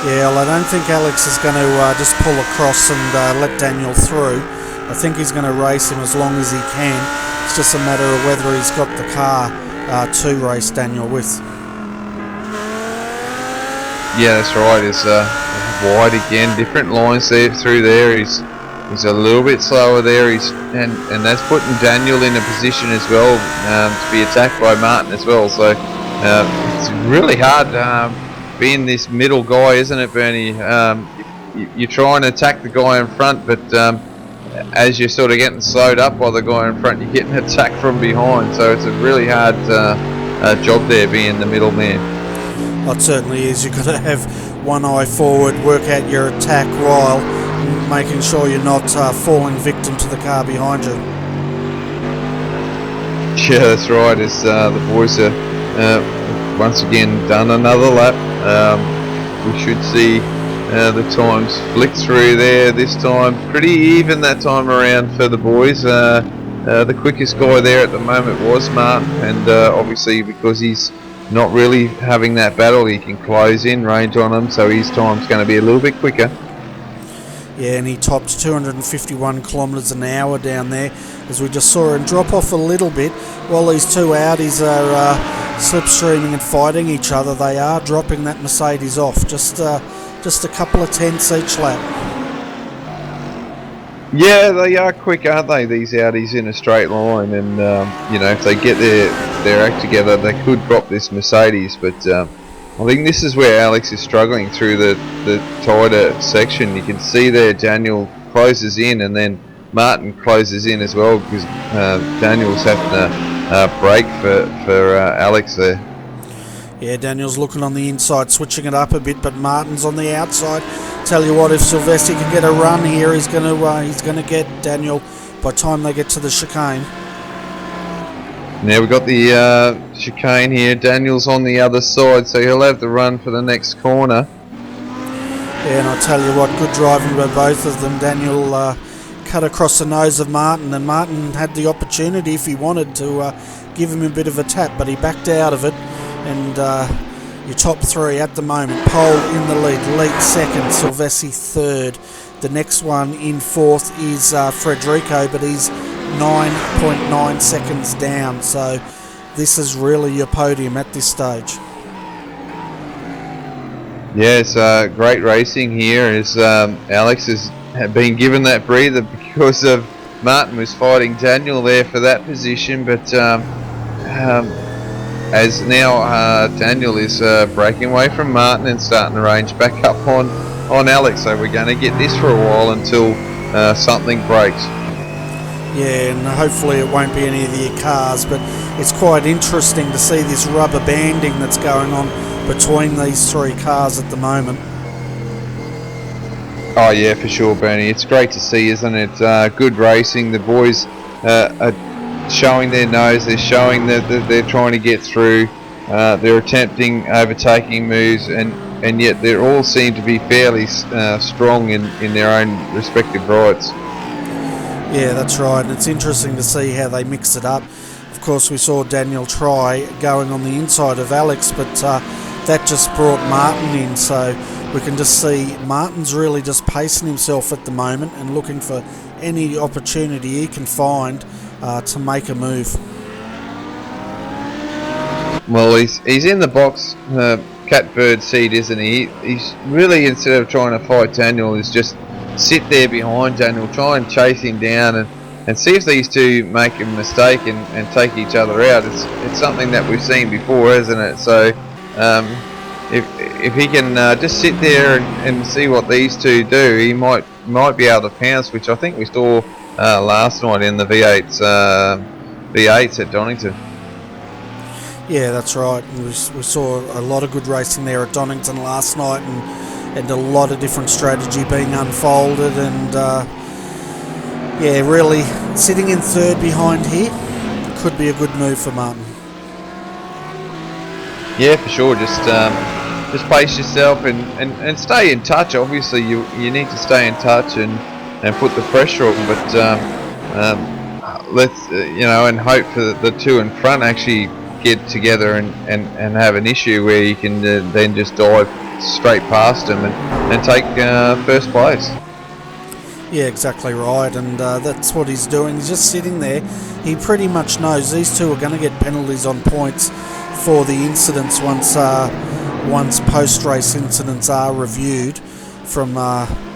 Yeah, well, I don't think Alex is going to just pull across and let Daniel through. I think he's going to race him as long as he can. It's just a matter of whether he's got the car to race Daniel with. Yeah, that's right. It's wide again, different lines there through there. He's a little bit slower there. And that's putting Daniel in a position as well to be attacked by Martin as well. So it's really hard being this middle guy, isn't it, Bernie? You try and attack the guy in front, but as you're sort of getting slowed up by the guy in front, you're getting attacked from behind. So it's a really hard job there, being the middle man. Well, it certainly is. You've got to have one eye forward, work out your attack while making sure you're not falling victim to the car behind you. Yeah, that's right. As the boys are once again done another lap, we should see the times flick through there this time. Pretty even that time around for the boys. The quickest guy there at the moment was Martin, and obviously because he's not really having that battle, he can close in range on him, so his time's going to be a little bit quicker. Yeah, and he topped 251 kilometres an hour down there, as we just saw him drop off a little bit. While these two Audis are slipstreaming and fighting each other, they are dropping that Mercedes off, just a couple of tenths each lap. Yeah, they are quick, aren't they, these Audis in a straight line, and if they get their act together, they could drop this Mercedes. But I think this is where Alex is struggling through the tighter section. You can see there Daniel closes in, and then Martin closes in as well, because Daniel's having to brake for Alex there. Yeah, Daniel's looking on the inside, switching it up a bit, but Martin's on the outside. Tell you what, if Silvestri can get a run here, he's going to get Daniel by the time they get to the chicane. Now we've got the chicane here. Daniel's on the other side, so he'll have the run for the next corner. Yeah, and I tell you what, good driving by both of them. Daniel cut across the nose of Martin, and Martin had the opportunity, if he wanted, to give him a bit of a tap, but he backed out of it. And your top three at the moment: Pole in the lead, Leet second, Silvestri third. The next one in fourth is Federico, but he's 9.9 seconds down. So this is really your podium at this stage. Yeah, it's great racing here. As Alex has been given that breather because of Martin was fighting Daniel there for that position, but as now Daniel is breaking away from Martin and starting to range back up on Alex, so we're going to get this for a while until something breaks. Yeah, and hopefully it won't be any of the cars, but it's quite interesting to see this rubber banding that's going on between these three cars at the moment. Oh yeah, for sure, Bernie. It's great to see, isn't it? Good racing. The boys are showing their nose. They're showing that they're trying to get through. They're attempting overtaking moves, and yet they all seem to be fairly strong in their own respective rights. Yeah, that's right. And it's interesting to see how they mix it up. Of course, we saw Daniel try going on the inside of Alex, but that just brought Martin in. So we can just see Martin's really just pacing himself at the moment and looking for any opportunity he can find to make a move. Well, he's in the box catbird seat, isn't he? He's really, instead of trying to fight Daniel, is just sit there behind Daniel, try and chase him down and see if these two make a mistake and take each other out. It's something that we've seen before, isn't it? So if he can just sit there and see what these two do, he might be able to pounce, which I think we saw last night in the V8s at Donington. Yeah, that's right. We saw a lot of good racing there at Donington last night, and a lot of different strategy being unfolded, and yeah, really sitting in third behind here could be a good move for Martin. Yeah, for sure. Just pace yourself and stay in touch. Obviously, you need to stay in touch and put the pressure on, but let's and hope for the two in front actually get together and have an issue where you can then just dive straight past them and take first place. Yeah, exactly right, and that's what he's doing. He's just sitting there. He pretty much knows these two are going to get penalties on points for the incidents once post-race incidents are reviewed from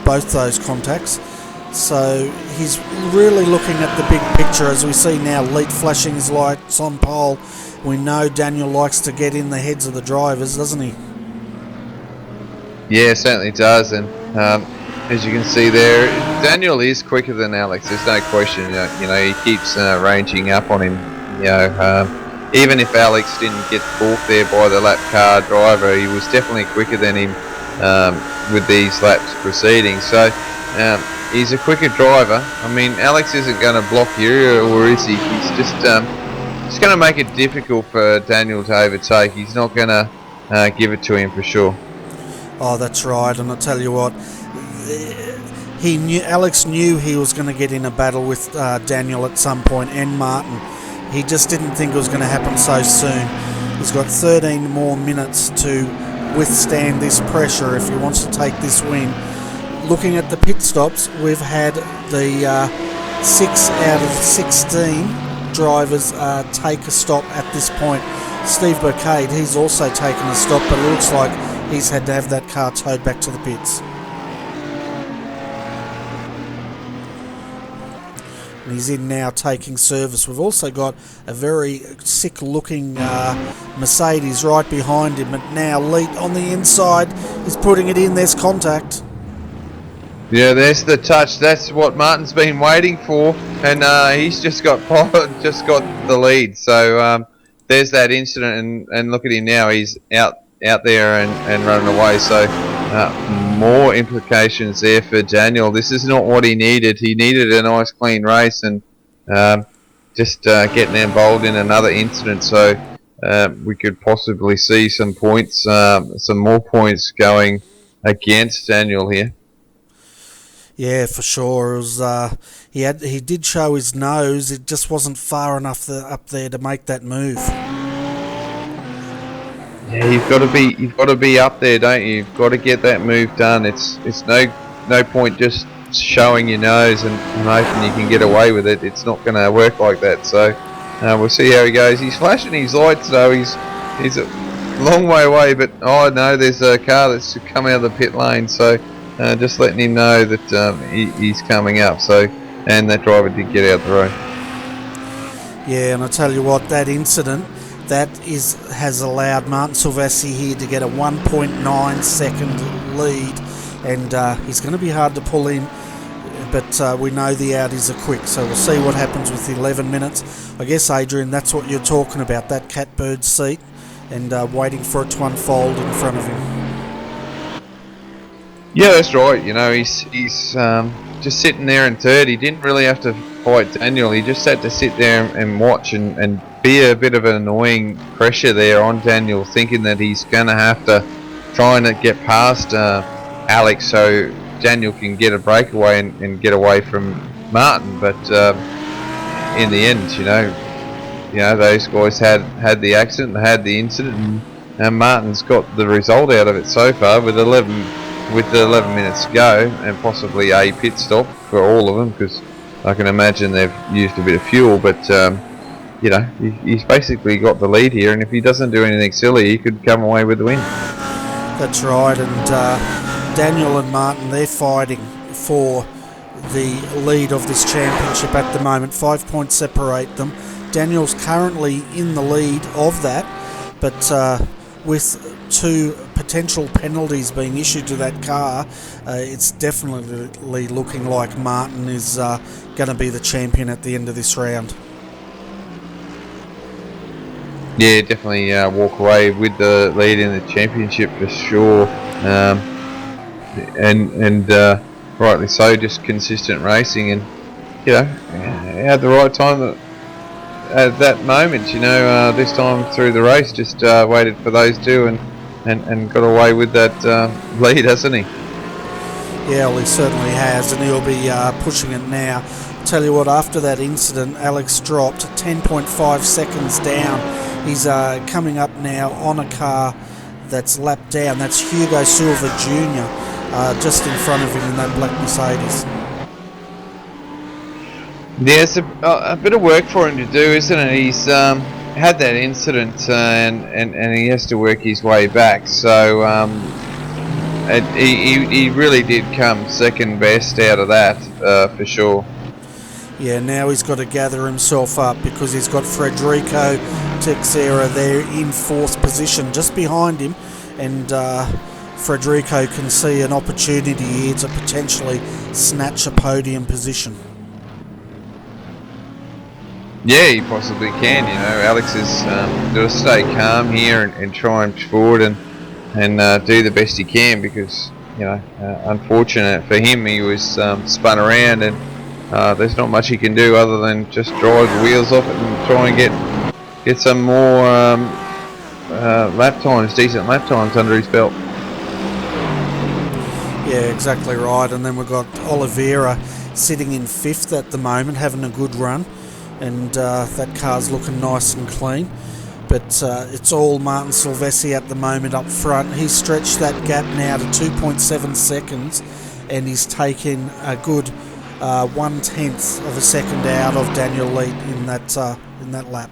both those contacts. So he's really looking at the big picture, as we see now. Leet flashing his lights on pole. We know Daniel likes to get in the heads of the drivers, doesn't he? Yeah, certainly does, and as you can see there, Daniel is quicker than Alex. There's no question. He keeps ranging up on him. Even if Alex didn't get caught there by the lap car driver, he was definitely quicker than him with these laps proceeding. So he's a quicker driver. I mean, Alex isn't going to block you, or is he? He's just going to make it difficult for Daniel to overtake. He's not going to give it to him for sure. Oh, that's right. And I tell you what, Alex knew he was going to get in a battle with Daniel at some point, and Martin. He just didn't think it was going to happen so soon. He's got 13 more minutes to withstand this pressure if he wants to take this win. Looking at the pit stops, we've had the 6 out of 16 drivers take a stop at this point. Steve Burkade, he's also taken a stop, but it looks like he's had to have that car towed back to the pits. And he's in now taking service. We've also got a very sick looking Mercedes right behind him, and now Leet on the inside is putting it in. There's contact. Yeah, there's the touch. That's what Martin's been waiting for, and he's just got the lead. So there's that incident, and look at him now. He's out there and running away. So more implications there for Daniel. This is not what he needed. He needed a nice clean race, and just getting involved in another incident. So we could possibly see some points, some more points going against Daniel here. Yeah, for sure. It was, he did show his nose. It just wasn't far enough up there to make that move. Yeah, you've got to be up there, don't you? You've got to get that move done. It's no point just showing your nose and hoping you can get away with it. It's not going to work like that. So we'll see how he goes. He's flashing his lights though. He's a long way away, but oh no, there's a car that's come out of the pit lane. So. Just letting him know that he's coming up. So, and that driver did get out the road. Yeah, and I tell you what, that incident has allowed Martin Silvassi here to get a 1.9 second lead, and he's going to be hard to pull in. But we know the Audis are quick, so we'll see what happens with 11 minutes. I guess, Adrian, that's what you're talking about, that catbird seat, and waiting for it to unfold in front of him. Yeah, that's right. He's just sitting there in third. He didn't really have to fight Daniel. He just had to sit there and watch and be a bit of an annoying pressure there on Daniel, thinking that he's going to have to try and get past Alex so Daniel can get a breakaway and get away from Martin. But in the end, those guys had the accident, they had the incident, and Martin's got the result out of it so far with 11 minutes to go, and possibly a pit stop for all of them, because I can imagine they've used a bit of fuel. But he's basically got the lead here, and if he doesn't do anything silly, he could come away with the win. That's right, and Daniel and Martin, they're fighting for the lead of this championship at the moment. 5 points separate them. Daniel's currently in the lead of that, but with 2 potential penalties being issued to that car, it's definitely looking like Martin is going to be the champion at the end of this round. Yeah, definitely walk away with the lead in the championship for sure. And rightly so, just consistent racing, and at the right time at that moment. This time through the race, just waited for those 2 and got away with that lead, hasn't he? Yeah, well, he certainly has, and he'll be pushing it now. Tell you what, after that incident, Alex dropped 10.5 seconds down. He's coming up now on a car that's lapped down. That's Hugo Silva Jr. Just in front of him in that black Mercedes. Yeah, it's a bit of work for him to do, isn't it? He's had that incident and he has to work his way back. So he really did come second best out of that for sure. Yeah, now he's got to gather himself up because he's got Federico Teixeira there in 4th position just behind him, and Federico can see an opportunity here to potentially snatch a podium position. Yeah, he possibly can. Alex has got to stay calm here and try and push forward and do the best he can, because unfortunate for him, he was spun around, and there's not much he can do other than just drive the wheels off it and try and get some more decent lap times under his belt. Yeah, exactly right. And then we've got Oliveira sitting in 5th at the moment, having a good run, and that car's looking nice and clean. But it's all Martin Silvestri at the moment up front. He's stretched that gap now to 2.7 seconds, and he's taken a good 1/10 of a second out of Daniel Leet in that lap.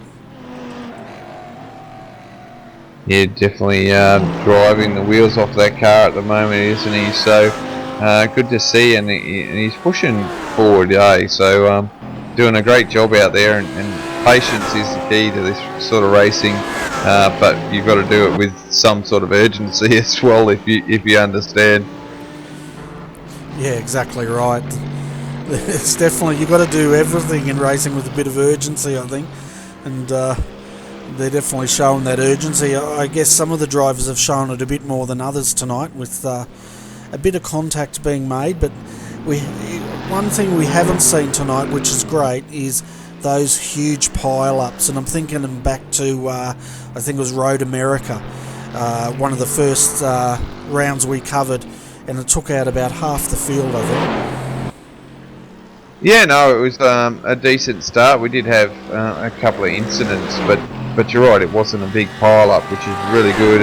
Yeah, definitely driving the wheels off that car at the moment, isn't he? So good to see, and he's pushing forward, so doing a great job out there, and patience is the key to this sort of racing, but you've got to do it with some sort of urgency as well, if you understand. Yeah, exactly right. It's definitely, you've got to do everything in racing with a bit of urgency, I think, and they're definitely showing that urgency. I guess some of the drivers have shown it a bit more than others tonight, with a bit of contact being made. But one thing we haven't seen tonight, which is great, is those huge pile-ups. And I'm thinking back to, I think it was Road America, one of the first rounds we covered, and it took out about half the field, I think. Yeah, no, it was a decent start. We did have a couple of incidents, but you're right, it wasn't a big pile-up, which is really good.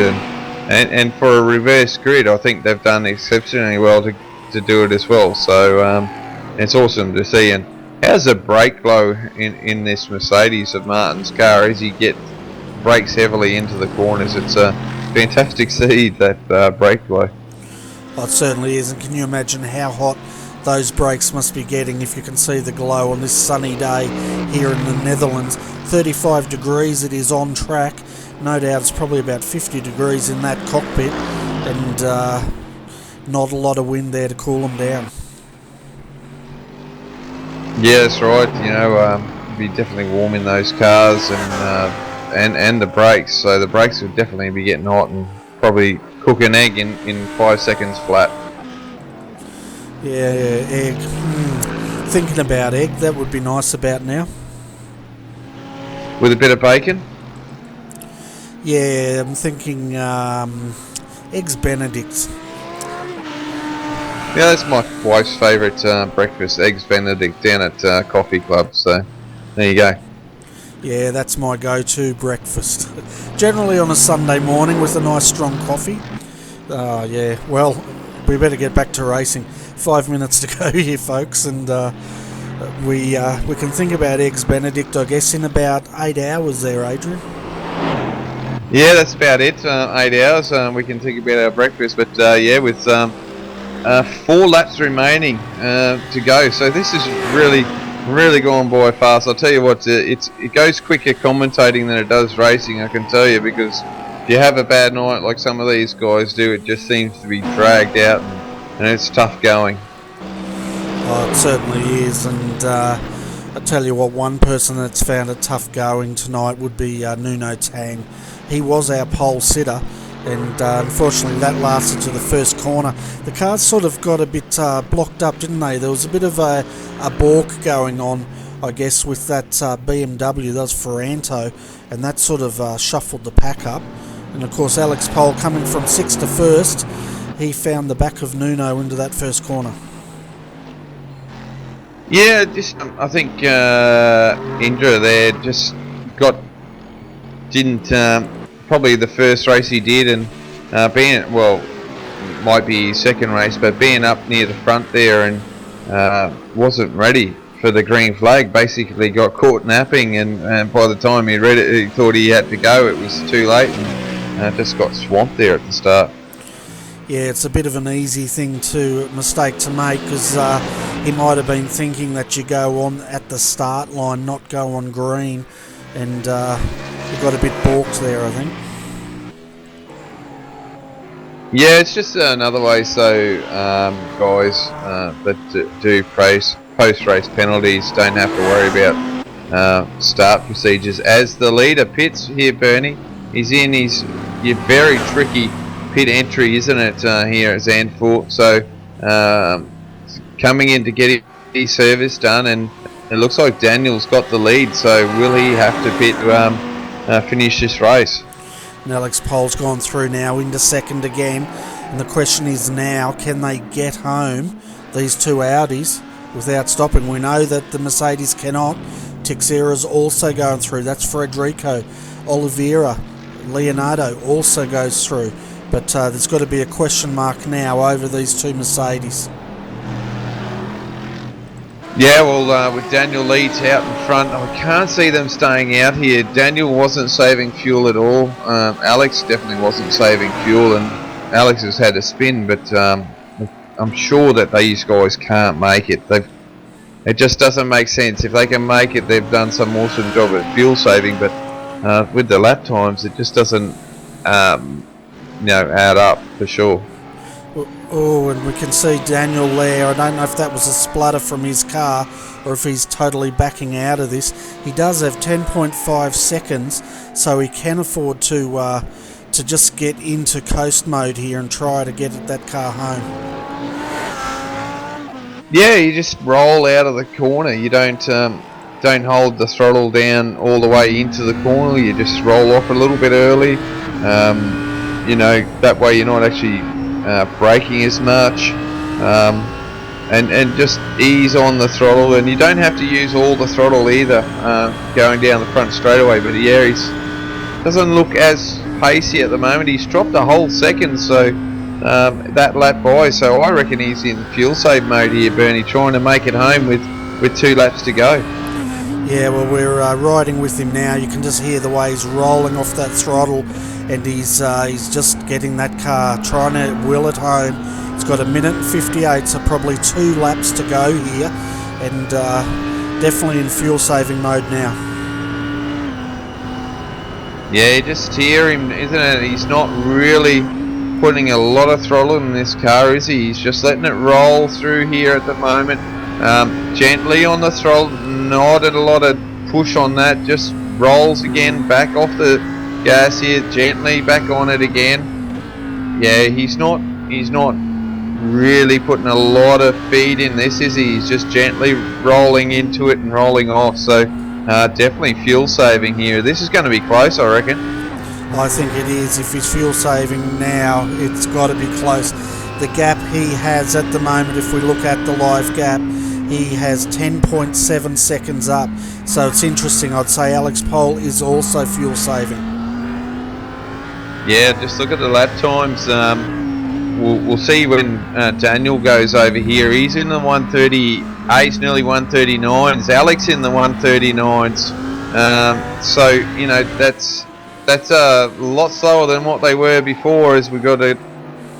And for a reverse grid, I think they've done exceptionally well to do it as well. So it's awesome to see. And how's the brake flow in this Mercedes of Martin's car as he brakes heavily into the corners? It's a fantastic see, that brake flow. Oh, it certainly is, and can you imagine how hot those brakes must be getting if you can see the glow on this sunny day here in the Netherlands. 35 degrees it is on track. No doubt it's probably about 50 degrees in that cockpit, and not a lot of wind there to cool them down. Yeah, that's right. It'd be definitely warm in those cars, and the brakes. So the brakes would definitely be getting hot and probably cook an egg in 5 seconds flat. Yeah, egg. Thinking about egg, that would be nice about now. With a bit of bacon? Yeah, I'm thinking eggs Benedict. Yeah, that's my wife's favourite breakfast, eggs Benedict down at Coffee Club, so there you go. Yeah, that's my go-to breakfast. Generally on a Sunday morning with a nice strong coffee. Yeah, well, we better get back to racing. 5 minutes to go here, folks, and we can think about eggs Benedict, I guess, in about 8 hours there, Adrian. Yeah, that's about it. 8 hours. We can think about our breakfast, but yeah, with 4 laps remaining to go. So this is really gone by fast. I'll tell you what, it goes quicker commentating than it does racing. I can tell you, because if you have a bad night like some of these guys do, it just seems to be dragged out, and it's tough going. Oh, it certainly is, and I tell you what, one person that's found it tough going tonight would be Nuno Tang. He was our pole sitter, and unfortunately that lasted to the first corner. The cars sort of got a bit blocked up, didn't they? There was a bit of a balk going on, I guess, with that BMW, that was Ferranto, and that sort of shuffled the pack up. And of course Alex Pole, coming from 6th to 1st, he found the back of Nuno into that first corner. Yeah, just I think Indra there just didn't probably the first race he did, and might be his second race, but being up near the front there and wasn't ready for the green flag. Basically got caught napping, and by the time he read it, he thought he had to go. It was too late, and just got swamped there at the start. Yeah, it's a bit of an easy mistake to make, because he might have been thinking that you go on at the start line, not go on green, and he got a bit balked there, I think. Yeah, it's just another way so guys that do post-race penalties don't have to worry about start procedures. As the leader pits here, Bernie, he's in your very tricky pit entry, isn't it, here at Zaandvoort? So coming in to get his service done, and it looks like Daniel's got the lead. So will he have to pit to finish this race? And Alex Pole's gone through now into second again, and the question is now, can they get home, these two Audis, without stopping? We know that the Mercedes cannot. Teixeira's also going through, that's Federico. Oliveira, Leonardo also goes through, but there's got to be a question mark now over these two Mercedes. Yeah, well, with Daniel leads out in front, I can't see them staying out here. Daniel wasn't saving fuel at all. Alex definitely wasn't saving fuel, and Alex has had a spin, but I'm sure that these guys can't make it. It just doesn't make sense. If they can make it, they've done some awesome job at fuel saving, but with the lap times, it just doesn't add up for sure. Oh, and we can see Daniel there. I don't know if that was a splutter from his car or if he's totally backing out of this. He does have 10.5 seconds, so he can afford to just get into coast mode here and try to get that car home. Yeah, you just roll out of the corner. You don't hold the throttle down all the way into the corner. You just roll off a little bit early. That way you're not actually braking as much, and just ease on the throttle, and you don't have to use all the throttle either going down the front straightaway. But yeah, he doesn't look as pacey at the moment. He's dropped a whole second, so that lap by, so I reckon he's in fuel save mode here, Bernie, trying to make it home with 2 laps to go. Yeah, well, we're riding with him now. You can just hear the way he's rolling off that throttle, and he's just getting that car, trying to wheel it home. He's got 1 minute and 58, so probably 2 laps to go here, and definitely in fuel saving mode now. Yeah, you just hear him, isn't it? He's not really putting a lot of throttle in this car, is he? He's just letting it roll through here at the moment. Gently on the throttle, not a lot of push on that, just rolls again, back off the gas here, gently back on it again. Yeah, he's not really putting a lot of feed in this, is he? He's just gently rolling into it and rolling off, so definitely fuel saving here. This is going to be close, I reckon. I think it is. If he's fuel saving now, it's got to be close. The gap he has at the moment, if we look at the live gap, he has 10.7 seconds up. So it's interesting. I'd say Alex Pole is also fuel saving. Yeah, just look at the lap times. We'll see when Daniel goes over here. He's in the 138s, nearly 139s. Alex in the 139s. So, that's that's a lot slower than what they were before, as we got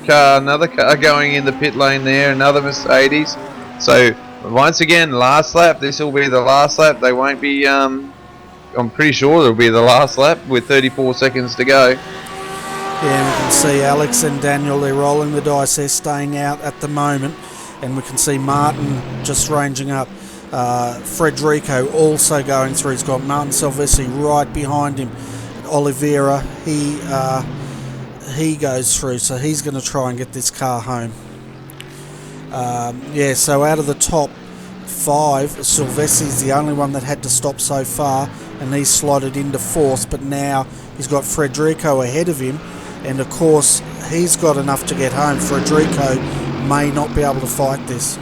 another car going in the pit lane there, another Mercedes. So once again, last lap. This will be the last lap. They won't be. I'm pretty sure it'll be the last lap with 34 seconds to go. Yeah, we can see Alex and Daniel, they're rolling the dice, they're staying out at the moment, and we can see Martin just ranging up. Frederico also going through. He's got Martin Salvesi right behind him. Oliveira, he goes through, so he's going to try and get this car home. So out of the top 5, Silvesi's the only one that had to stop so far, and he's slotted into 4th, but now he's got Frederico ahead of him, and of course he's got enough to get home. Frederico may not be able to fight this.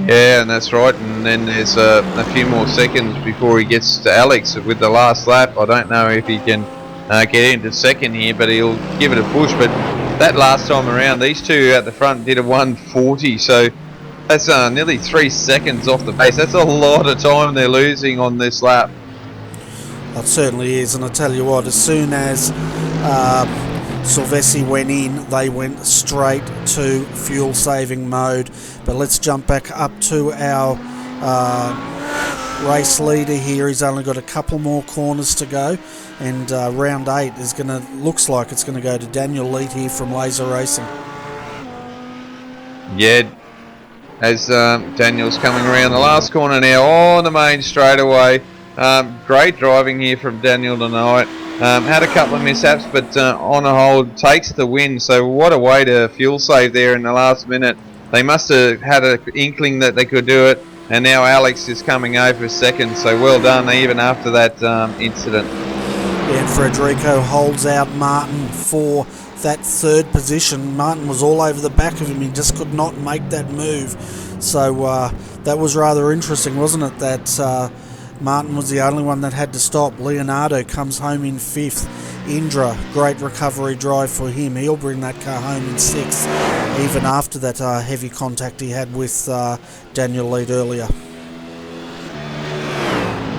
Yeah, and that's right, and then there's a few more seconds before he gets to Alex with the last lap. I don't know if he can get into second here, but he'll give it a push. But that last time around, these two at the front did a 140, so that's nearly 3 seconds off the pace. That's a lot of time they're losing on this lap. It certainly is, and I tell you what, as soon as Silvesi went in, they went straight to fuel saving mode. But let's jump back up to our race leader here. He's only got a couple more corners to go, and round 8 is looks like it's going to go to Daniel Leet here from Laser Racing. Yeah, as Daniel's coming around the last corner now on the main straightaway. Great driving here from Daniel tonight. Had a couple of mishaps, but on a whole takes the win. So what a way to fuel save there in the last minute. They must have had an inkling that they could do it, and now Alex is coming over second, so well done even after that incident. Yeah, and Frederico holds out Martin for that 3rd position. Martin was all over the back of him, he just could not make that move. So that was rather interesting, wasn't it, that Martin was the only one that had to stop. Leonardo comes home in 5th. Indra, great recovery drive for him. He'll bring that car home in 6th, even after that heavy contact he had with Daniel Leet earlier.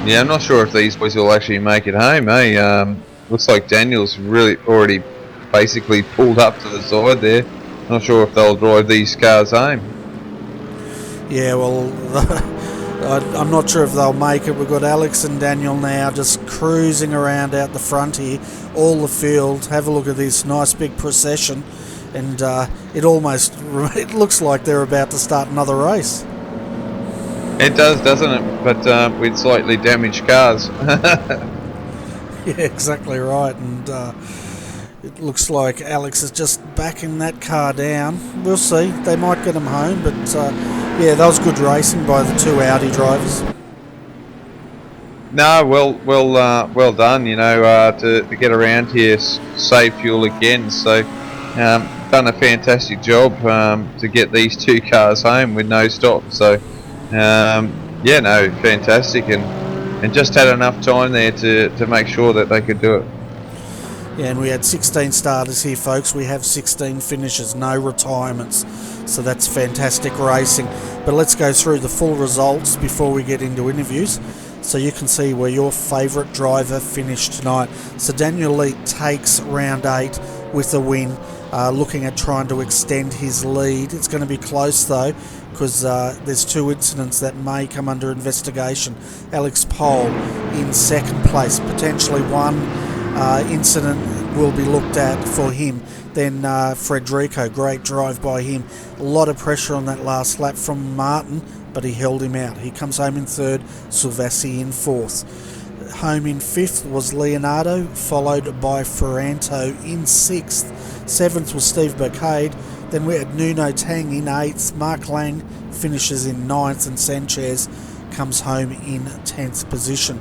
Yeah, I'm not sure if these boys will actually make it home, eh? Looks like Daniel's really already basically pulled up to the side there. Not sure if they'll drive these cars home. Yeah, well, I'm not sure if they'll make it. We've got Alex and Daniel now just cruising around out the front here. All the field. Have a look at this nice big procession, and it looks like they're about to start another race. It does, doesn't it? But with slightly damaged cars. Yeah, exactly right. And it looks like Alex is just backing that car down. We'll see. They might get him home, but yeah, that was good racing by the 2 Audi drivers. No, well done. You know, to get around here, save fuel again. So, done a fantastic job to get these 2 cars home with no stop. So, yeah, no, fantastic, and just had enough time there to make sure that they could do it. Yeah, and we had 16 starters here, folks. We have 16 finishes, no retirements. So that's fantastic racing. But let's go through the full results before we get into interviews, so you can see where your favourite driver finished tonight. So Daniel Leet takes round 8 with a win, looking at trying to extend his lead. It's going to be close though, because there's 2 incidents that may come under investigation. Alex Pohl in 2nd place, potentially 1 incident will be looked at for him. Then Frederico, great drive by him. A lot of pressure on that last lap from Martin, but he held him out. He comes home in 3rd, Silvesi in 4th. Home in 5th was Leonardo, followed by Ferranto in 6th. 7th was Steve Burkade. Then we had Nuno Tang in 8th. Mark Lang finishes in 9th, and Sanchez comes home in 10th position.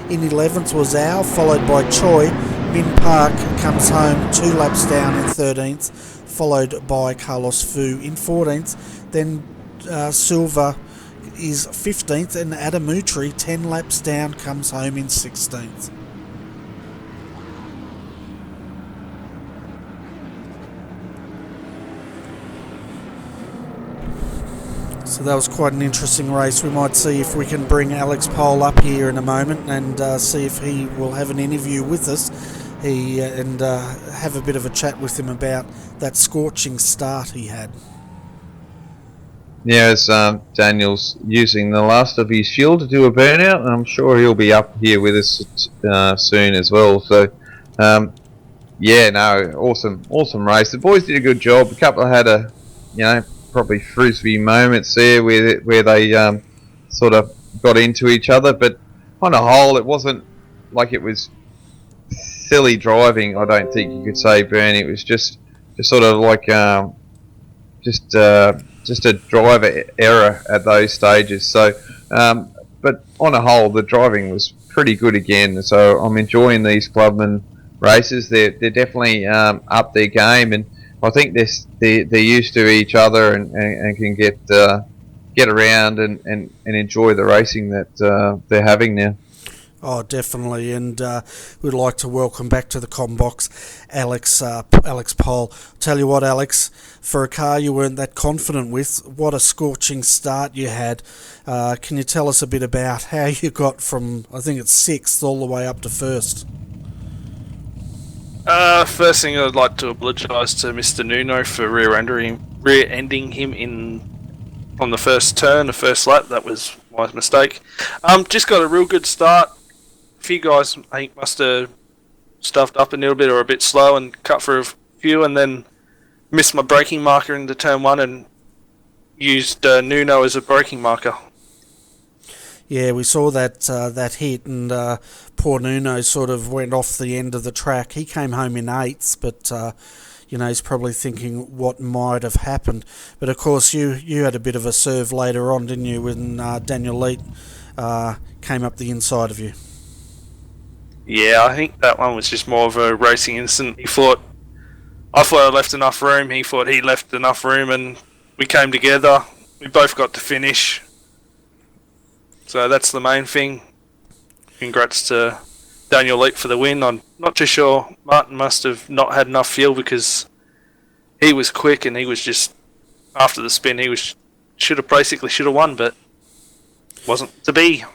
In 11th was Al, followed by Choi. Min Park comes home 2 laps down in 13th, followed by Carlos Fu in 14th. Then Silva is 15th, and Adamutri 10 laps down comes home in 16th. So that was quite an interesting race. We might see if we can bring Alex Pole up here in a moment and see if he will have an interview with us and have a bit of a chat with him about that scorching start he had. Yeah, as Daniel's using the last of his fuel to do a burnout, and I'm sure he'll be up here with us soon as well. So, yeah, no, awesome race. The boys did a good job. A couple had probably frisbee moments there where they sort of got into each other, but on a whole, it wasn't like it was silly driving. I don't think you could say, Bernie. It was just sort of like just a driver error at those stages. So, but on a whole, the driving was pretty good again. So I'm enjoying these Clubman races. They're definitely up their game, and I think they're used to each other and can get around and enjoy the racing that they're having now. Oh, definitely, and we'd like to welcome back to the Combox Alex Pole. Tell you what, Alex, for a car you weren't that confident with, what a scorching start you had. Can you tell us a bit about how you got from, I think it's 6th, all the way up to 1st? First thing, I'd like to apologise to Mr. Nuno for rear-ending him on the first turn, the first lap. That was my mistake. Just got a real good start. A few guys, I think, must have stuffed up a little bit or a bit slow and cut for a few, and then missed my braking marker into turn 1 and used Nuno as a braking marker. Yeah, we saw that hit, and poor Nuno sort of went off the end of the track. He came home in 8th, but he's probably thinking what might have happened. But of course, you had a bit of a serve later on, didn't you, when Daniel Leet came up the inside of you? Yeah, I think that one was just more of a racing incident. I thought I left enough room, he thought he left enough room, and we came together. We both got to finish. So that's the main thing. Congrats to Daniel Leet for the win. I'm not too sure. Martin must have not had enough fuel because he was quick and he was just, after the spin, he should have won, but wasn't to be.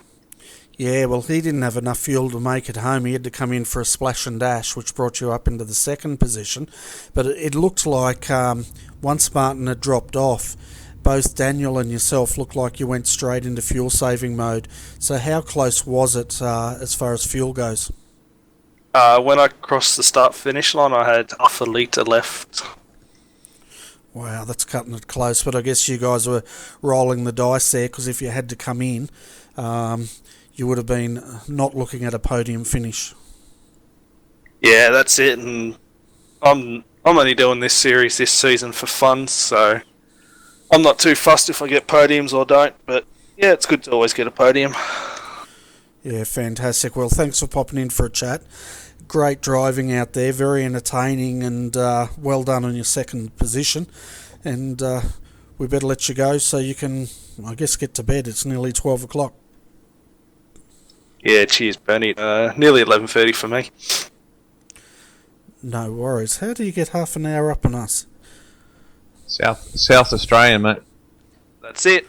Yeah, well, he didn't have enough fuel to make it home. He had to come in for a splash and dash, which brought you up into the 2nd position. But it looked like once Martin had dropped off, both Daniel and yourself looked like you went straight into fuel saving mode. So how close was it as far as fuel goes? When I crossed the start-finish line, I had half a litre left. Wow, that's cutting it close. But I guess you guys were rolling the dice there, because if you had to come in, you would have been not looking at a podium finish. Yeah, that's it. And I'm only doing this series this season for fun, so I'm not too fussed if I get podiums or don't. But yeah, it's good to always get a podium. Yeah, fantastic. Well, thanks for popping in for a chat. Great driving out there, very entertaining, and well done on your 2nd position. And we better let you go so you can, I guess, get to bed. It's nearly 12 o'clock. Yeah, cheers, Bernie. Nearly 11:30 for me. No worries. How do you get half an hour up on us? South Australian, mate. That's it.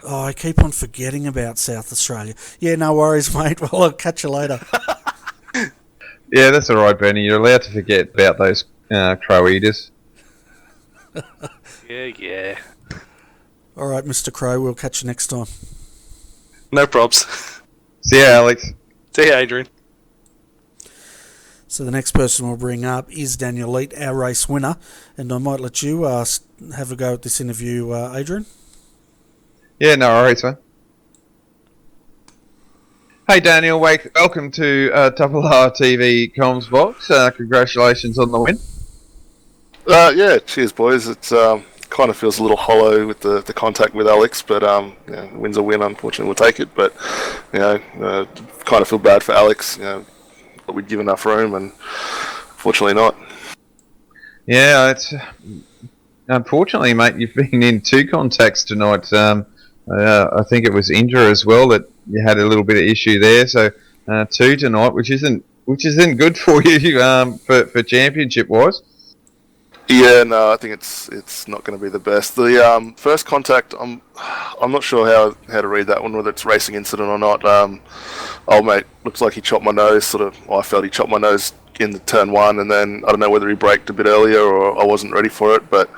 Oh, I keep on forgetting about South Australia. Yeah, no worries, mate. Well, I'll catch you later. Yeah, that's all right, Bernie. You're allowed to forget about those crow eaters. Yeah. All right, Mr. Crow, we'll catch you next time. No probs. See ya, Alex. See ya, Adrian. So the next person we'll bring up is Daniel Leet, our race winner, and I might let you have a go at this interview, Adrian. Yeah, no worries, man. Hey Daniel, welcome to RRTV Comms Box. Congratulations on the win. Yeah, cheers, boys. It's kind of feels a little hollow with the contact with Alex, but win's a win. Unfortunately, we'll take it. But kind of feel bad for Alex. We'd give enough room, and unfortunately not. Yeah, it's unfortunately, mate. You've been in 2 contacts tonight. I think it was Indra as well that you had a little bit of issue there. So 2 tonight, which isn't good for you for championship wise. Yeah, no, I think it's not going to be the best. The first contact, I'm not sure how to read that one, whether it's racing incident or not. Old mate looks like he chopped my nose. I felt he chopped my nose in the turn one, and then I don't know whether he braked a bit earlier or I wasn't ready for it. But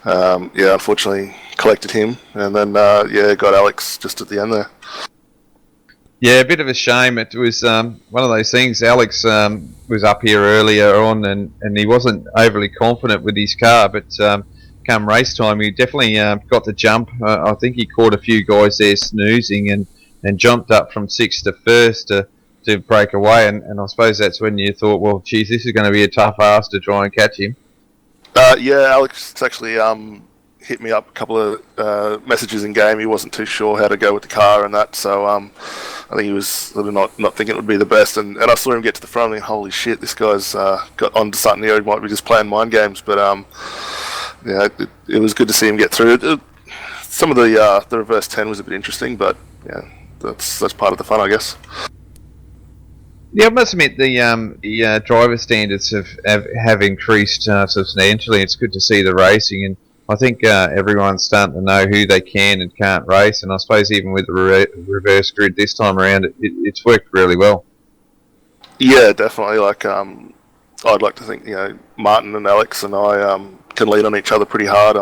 yeah, unfortunately collected him, and then got Alex just at the end there. Yeah, a bit of a shame. It was one of those things. Alex was up here earlier on, and he wasn't overly confident with his car. But come race time, he definitely got the jump. I think he caught a few guys there snoozing, and jumped up from 6th to 1st to break away. And I suppose that's when you thought, well, geez, this is going to be a tough ask to try and catch him. Yeah, Alex actually hit me up a couple of messages in game. He wasn't too sure how to go with the car and that, so I think he was sort of not thinking it would be the best. And I saw him get to the front, and holy shit, this guy's got onto something here. He might be just playing mind games, but yeah, it was good to see him get through. Some of the reverse 10 was a bit interesting, but yeah, that's part of the fun, I guess. Yeah, I must admit the driver standards have increased substantially. It's good to see the racing, and I think everyone's starting to know who they can and can't race. And I suppose even with the reverse grid this time around, it's worked really well. Yeah, definitely. Like I'd like to think Martin and Alex and I can lean on each other pretty hard.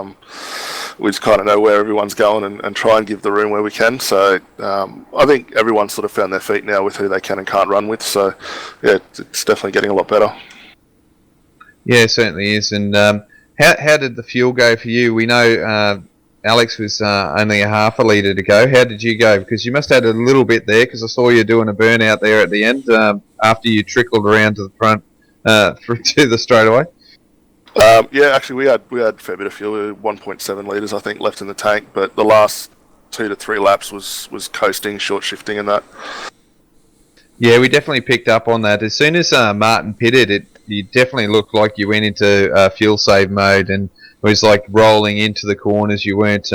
We just kind of know where everyone's going and try and give the room where we can. So I think everyone's sort of found their feet now with who they can and can't run with. So yeah, it's definitely getting a lot better. Yeah, it certainly is. And how did the fuel go for you? We know Alex was only a half a litre to go. How did you go? Because you must have had a little bit there, because I saw you doing a burnout there at the end after you trickled around to the front to the straightaway. Yeah, actually we had a fair bit of fuel. We had 1.7 litres I think left in the tank, but the last 2 to 3 laps was coasting, short shifting and that. Yeah, we definitely picked up on that. As soon as Martin pitted, you definitely looked like you went into fuel save mode, and it was like rolling into the corners. You weren't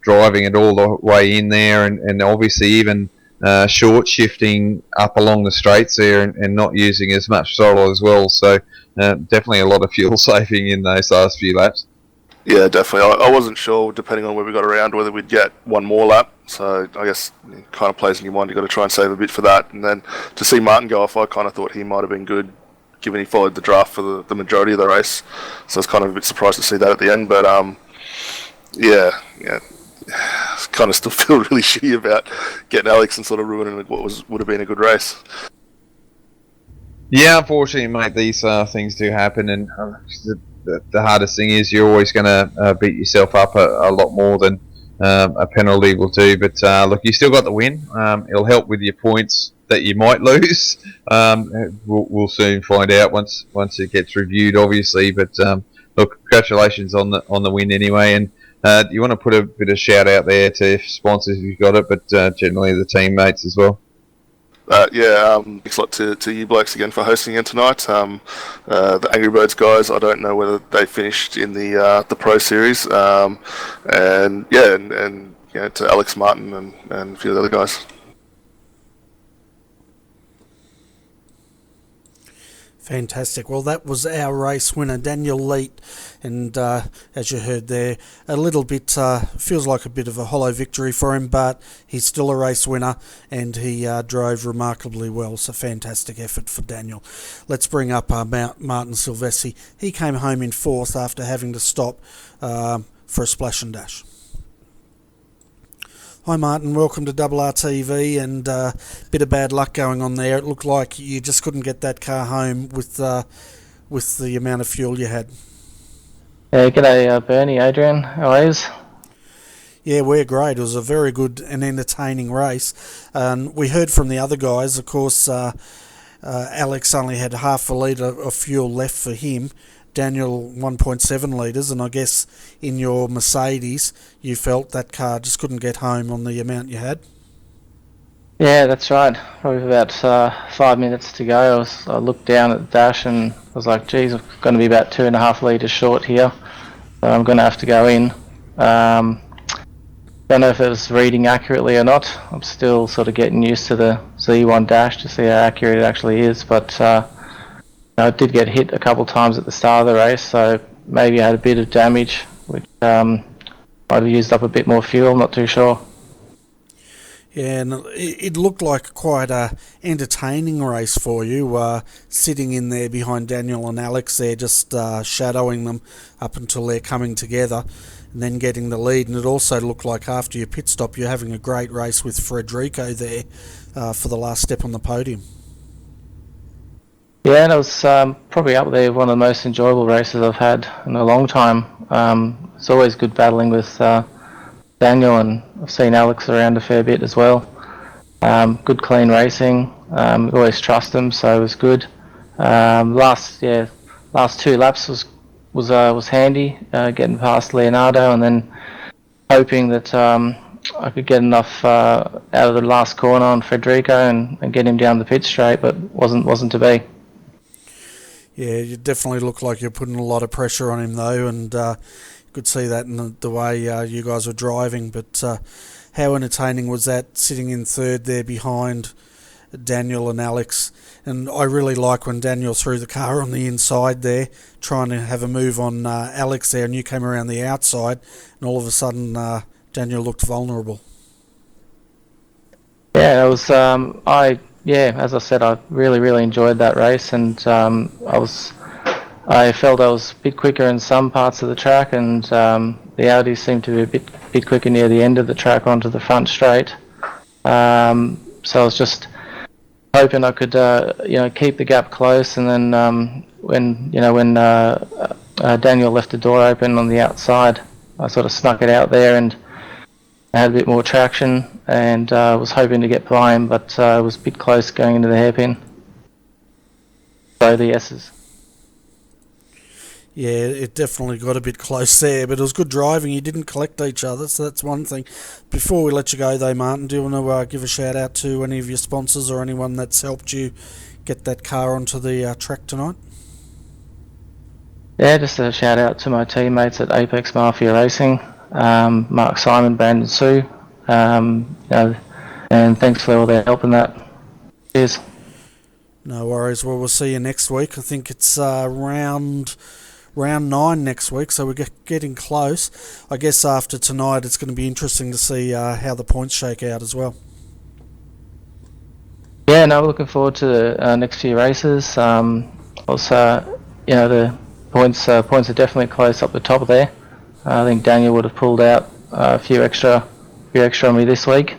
driving it all the way in there, and obviously even short shifting up along the straights there, and not using as much throttle as well. So definitely a lot of fuel saving in those last few laps. Yeah, definitely. I wasn't sure, depending on where we got around, whether we'd get one more lap. So I guess it kind of plays in your mind. You've got to try and save a bit for that. And then to see Martin go off, I kind of thought he might have been good, given he followed the draft for the majority of the race. So I was kind of a bit surprised to see that at the end. But yeah, I kind of still feel really shitty about getting Alex and sort of ruining what would have been a good race. Yeah, unfortunately, mate, these things do happen, and the hardest thing is you're always going to beat yourself up a lot more than a penalty will do. But look, you still got the win. It'll help with your points that you might lose. We'll soon find out once it gets reviewed, obviously. But look, congratulations on the win anyway. And you want to put a bit of shout out there to sponsors if you've got it, but generally the teammates as well. Thanks a lot to you blokes again for hosting again tonight. The Angry Birds guys, I don't know whether they finished in the Pro Series, and to Alex, Martin, and a few of the other guys. Fantastic. Well, that was our race winner, Daniel Leet, and as you heard there, a little bit feels like a bit of a hollow victory for him, but he's still a race winner, and he drove remarkably well. So fantastic effort for Daniel. Let's bring up Martin Silvestri. He came home in 4th after having to stop for a splash and dash. Hi Martin, welcome to RRTV, and bit of bad luck going on there. It looked like you just couldn't get that car home with the amount of fuel you had. Yeah, g'day Bernie, Adrian, how are yous? Yeah, we're great. It was a very good and entertaining race. And we heard from the other guys, of course, Alex only had half a litre of fuel left for him. Daniel 1.7 litres, and I guess in your Mercedes you felt that car just couldn't get home on the amount you had. Yeah, that's right. Probably about 5 minutes to go. I looked down at the dash and I was like, geez, I'm going to be about 2.5 litres short here, so I'm going to have to go in. Don't know if it was reading accurately or not. I'm still sort of getting used to the Z1 dash to see how accurate it actually is, but it did get hit a couple times at the start of the race, so maybe had a bit of damage, which might have used up a bit more fuel, not too sure. Yeah, and it looked like quite a entertaining race for you, sitting in there behind Daniel and Alex there, just shadowing them up until they're coming together and then getting the lead. And it also looked like after your pit stop you're having a great race with Federico there for the last step on the podium. Yeah, and it was probably up there one of the most enjoyable races I've had in a long time. It's always good battling with Daniel, and I've seen Alex around a fair bit as well. Good clean racing. Always trust him, so it was good. Last 2 laps was handy, getting past Leonardo, and then hoping that I could get enough out of the last corner on Federico and get him down the pit straight, but wasn't to be. Yeah, you definitely look like you're putting a lot of pressure on him though, and you could see that in the way you guys were driving. But how entertaining was that, sitting in third there behind Daniel and Alex? And I really like when Daniel threw the car on the inside there, trying to have a move on Alex there, and you came around the outside, and all of a sudden Daniel looked vulnerable. Yeah, it was. As I said, I really enjoyed that race, and I felt I was a bit quicker in some parts of the track, and the Audis seemed to be a bit quicker near the end of the track onto the front straight. So I was just hoping I could, keep the gap close, and then when Daniel left the door open on the outside, I sort of snuck it out there and I had a bit more traction, and was hoping to get by him, but it was a bit close going into the hairpin. So the S's. Yeah, it definitely got a bit close there, but it was good driving. You didn't collect each other, so that's one thing. Before we let you go though, Martin, do you want to give a shout out to any of your sponsors or anyone that's helped you get that car onto the track tonight? Yeah, just a shout out to my teammates at Apex Mafia Racing. Mark Simon, Brandon Sue, and thanks for all their help in that. Cheers. No worries. Well, we'll see you next week. I think it's round 9 next week, so we're getting close. I guess after tonight it's going to be interesting to see how the points shake out as well. Yeah, no, we're looking forward to the next few races. Also, the points are definitely close up the top there. I think Daniel would have pulled out a few extra on me this week.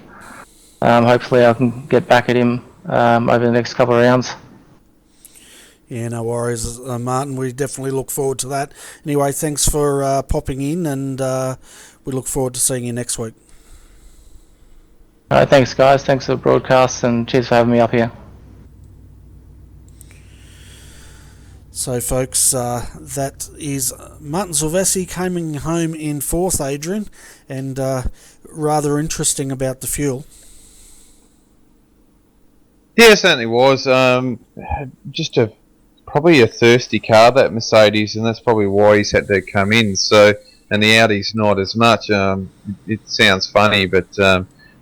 Hopefully I can get back at him over the next couple of rounds. Yeah, no worries, Martin. We definitely look forward to that. Anyway, thanks for popping in, and we look forward to seeing you next week. All right, thanks guys. Thanks for the broadcast, and cheers for having me up here. So folks, that is Martin Silvessi coming home in 4th, Adrian, and rather interesting about the fuel. Yeah, it certainly was. Just probably a thirsty car, that Mercedes, and that's probably why he's had to come in. So, and the Audi's not as much. It sounds funny, but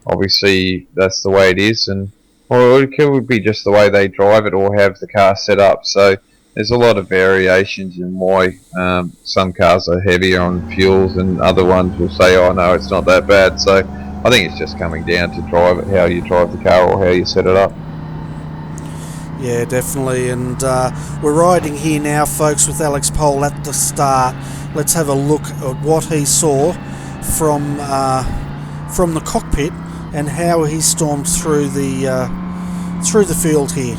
obviously that's the way it is, and or it could be just the way they drive it or have the car set up. So there's a lot of variations in why some cars are heavier on fuels and other ones will say, oh no, it's not that bad. So I think it's just coming down to how you drive the car or how you set it up. Yeah, definitely, and we're riding here now, folks, with Alex Pohl at the start. Let's have a look at what he saw from the cockpit and how he stormed through the field here.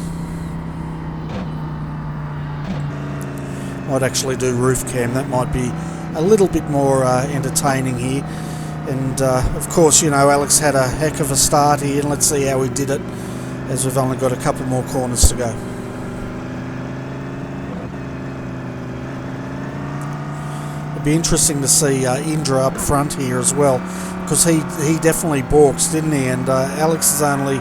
Might actually do roof cam. That might be a little bit more entertaining here. And of course, Alex had a heck of a start here, and let's see how he did it, as we've only got a couple more corners to go. It'd be interesting to see Indra up front here as well, because he definitely balks, didn't he? And Alex is only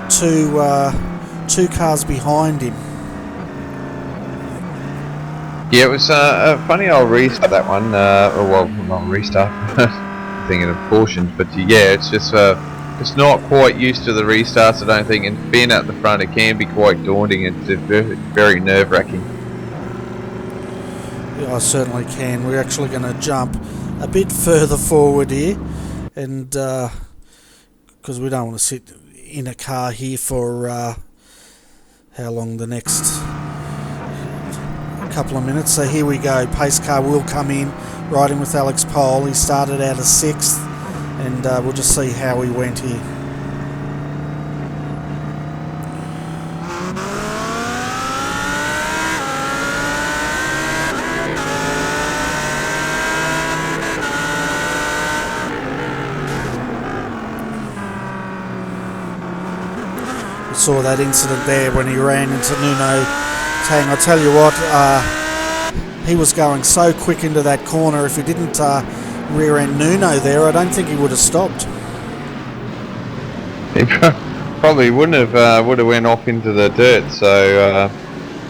two cars behind him. Yeah, it was a funny old restart, that one. Not restart, thinking of portions, but yeah, it's just it's not quite used to the restarts, I don't think, and being at the front it can be quite daunting. It's very nerve-wracking. Yeah, I certainly can. We're actually going to jump a bit further forward here, and because we don't want to sit in a car here for how long, the next couple of minutes. So here we go. Pace car will come in, riding with Alex Pole. He started out as 6th, and we'll just see how he went here. Saw that incident there when he ran into Nuno Tang. I tell you what, he was going so quick into that corner. If he didn't rear end Nuno there, I don't think he would have stopped. He probably wouldn't have. Would have went off into the dirt. So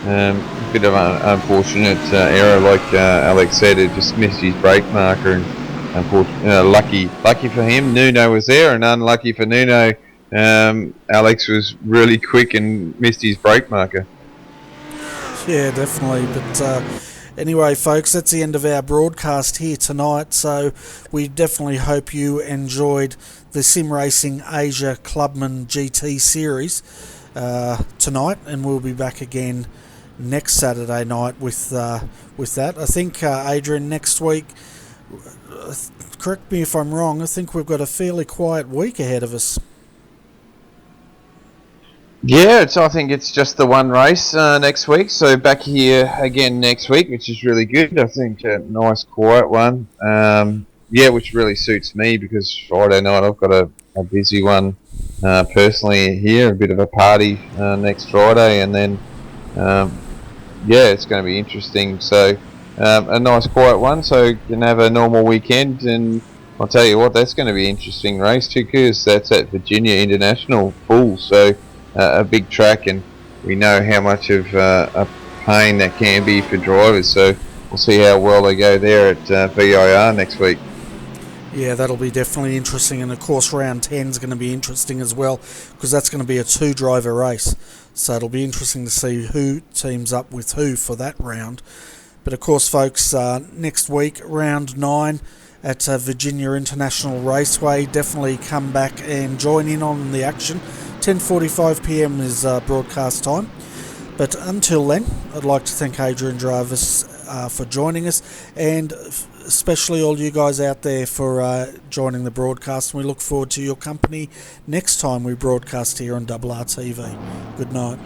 a bit of an unfortunate error, like Alex said. It just missed his brake marker, and lucky for him, Nuno was there, and unlucky for Nuno, Alex was really quick and missed his brake marker. Yeah, definitely. But anyway, folks, that's the end of our broadcast here tonight. So we definitely hope you enjoyed the Sim Racing Asia Clubman GT Series tonight, and we'll be back again next Saturday night with that. I think, Adrian, next week, correct me if I'm wrong, I think we've got a fairly quiet week ahead of us. Yeah, I think it's just the one race next week, so back here again next week, which is really good. I think a nice quiet one. Yeah, which really suits me, because Friday night I've got a busy one personally here, a bit of a party next Friday, and then yeah, it's going to be interesting. So a nice quiet one, so you can have a normal weekend, and I'll tell you what, that's going to be an interesting race too, because that's at Virginia International full, so a big track, and we know how much of a pain that can be for drivers, so we'll see how well they go there at VIR next week. Yeah, that'll be definitely interesting, and of course round 10 is going to be interesting as well, because that's going to be a 2-driver race, so it'll be interesting to see who teams up with who for that round. But of course, folks, next week, round 9 at Virginia International Raceway. Definitely come back and join in on the action. 10:45 p.m. is broadcast time. But until then, I'd like to thank Adrian Jarvis for joining us, and especially all you guys out there for joining the broadcast. We look forward to your company next time we broadcast here on RRTV. Good night.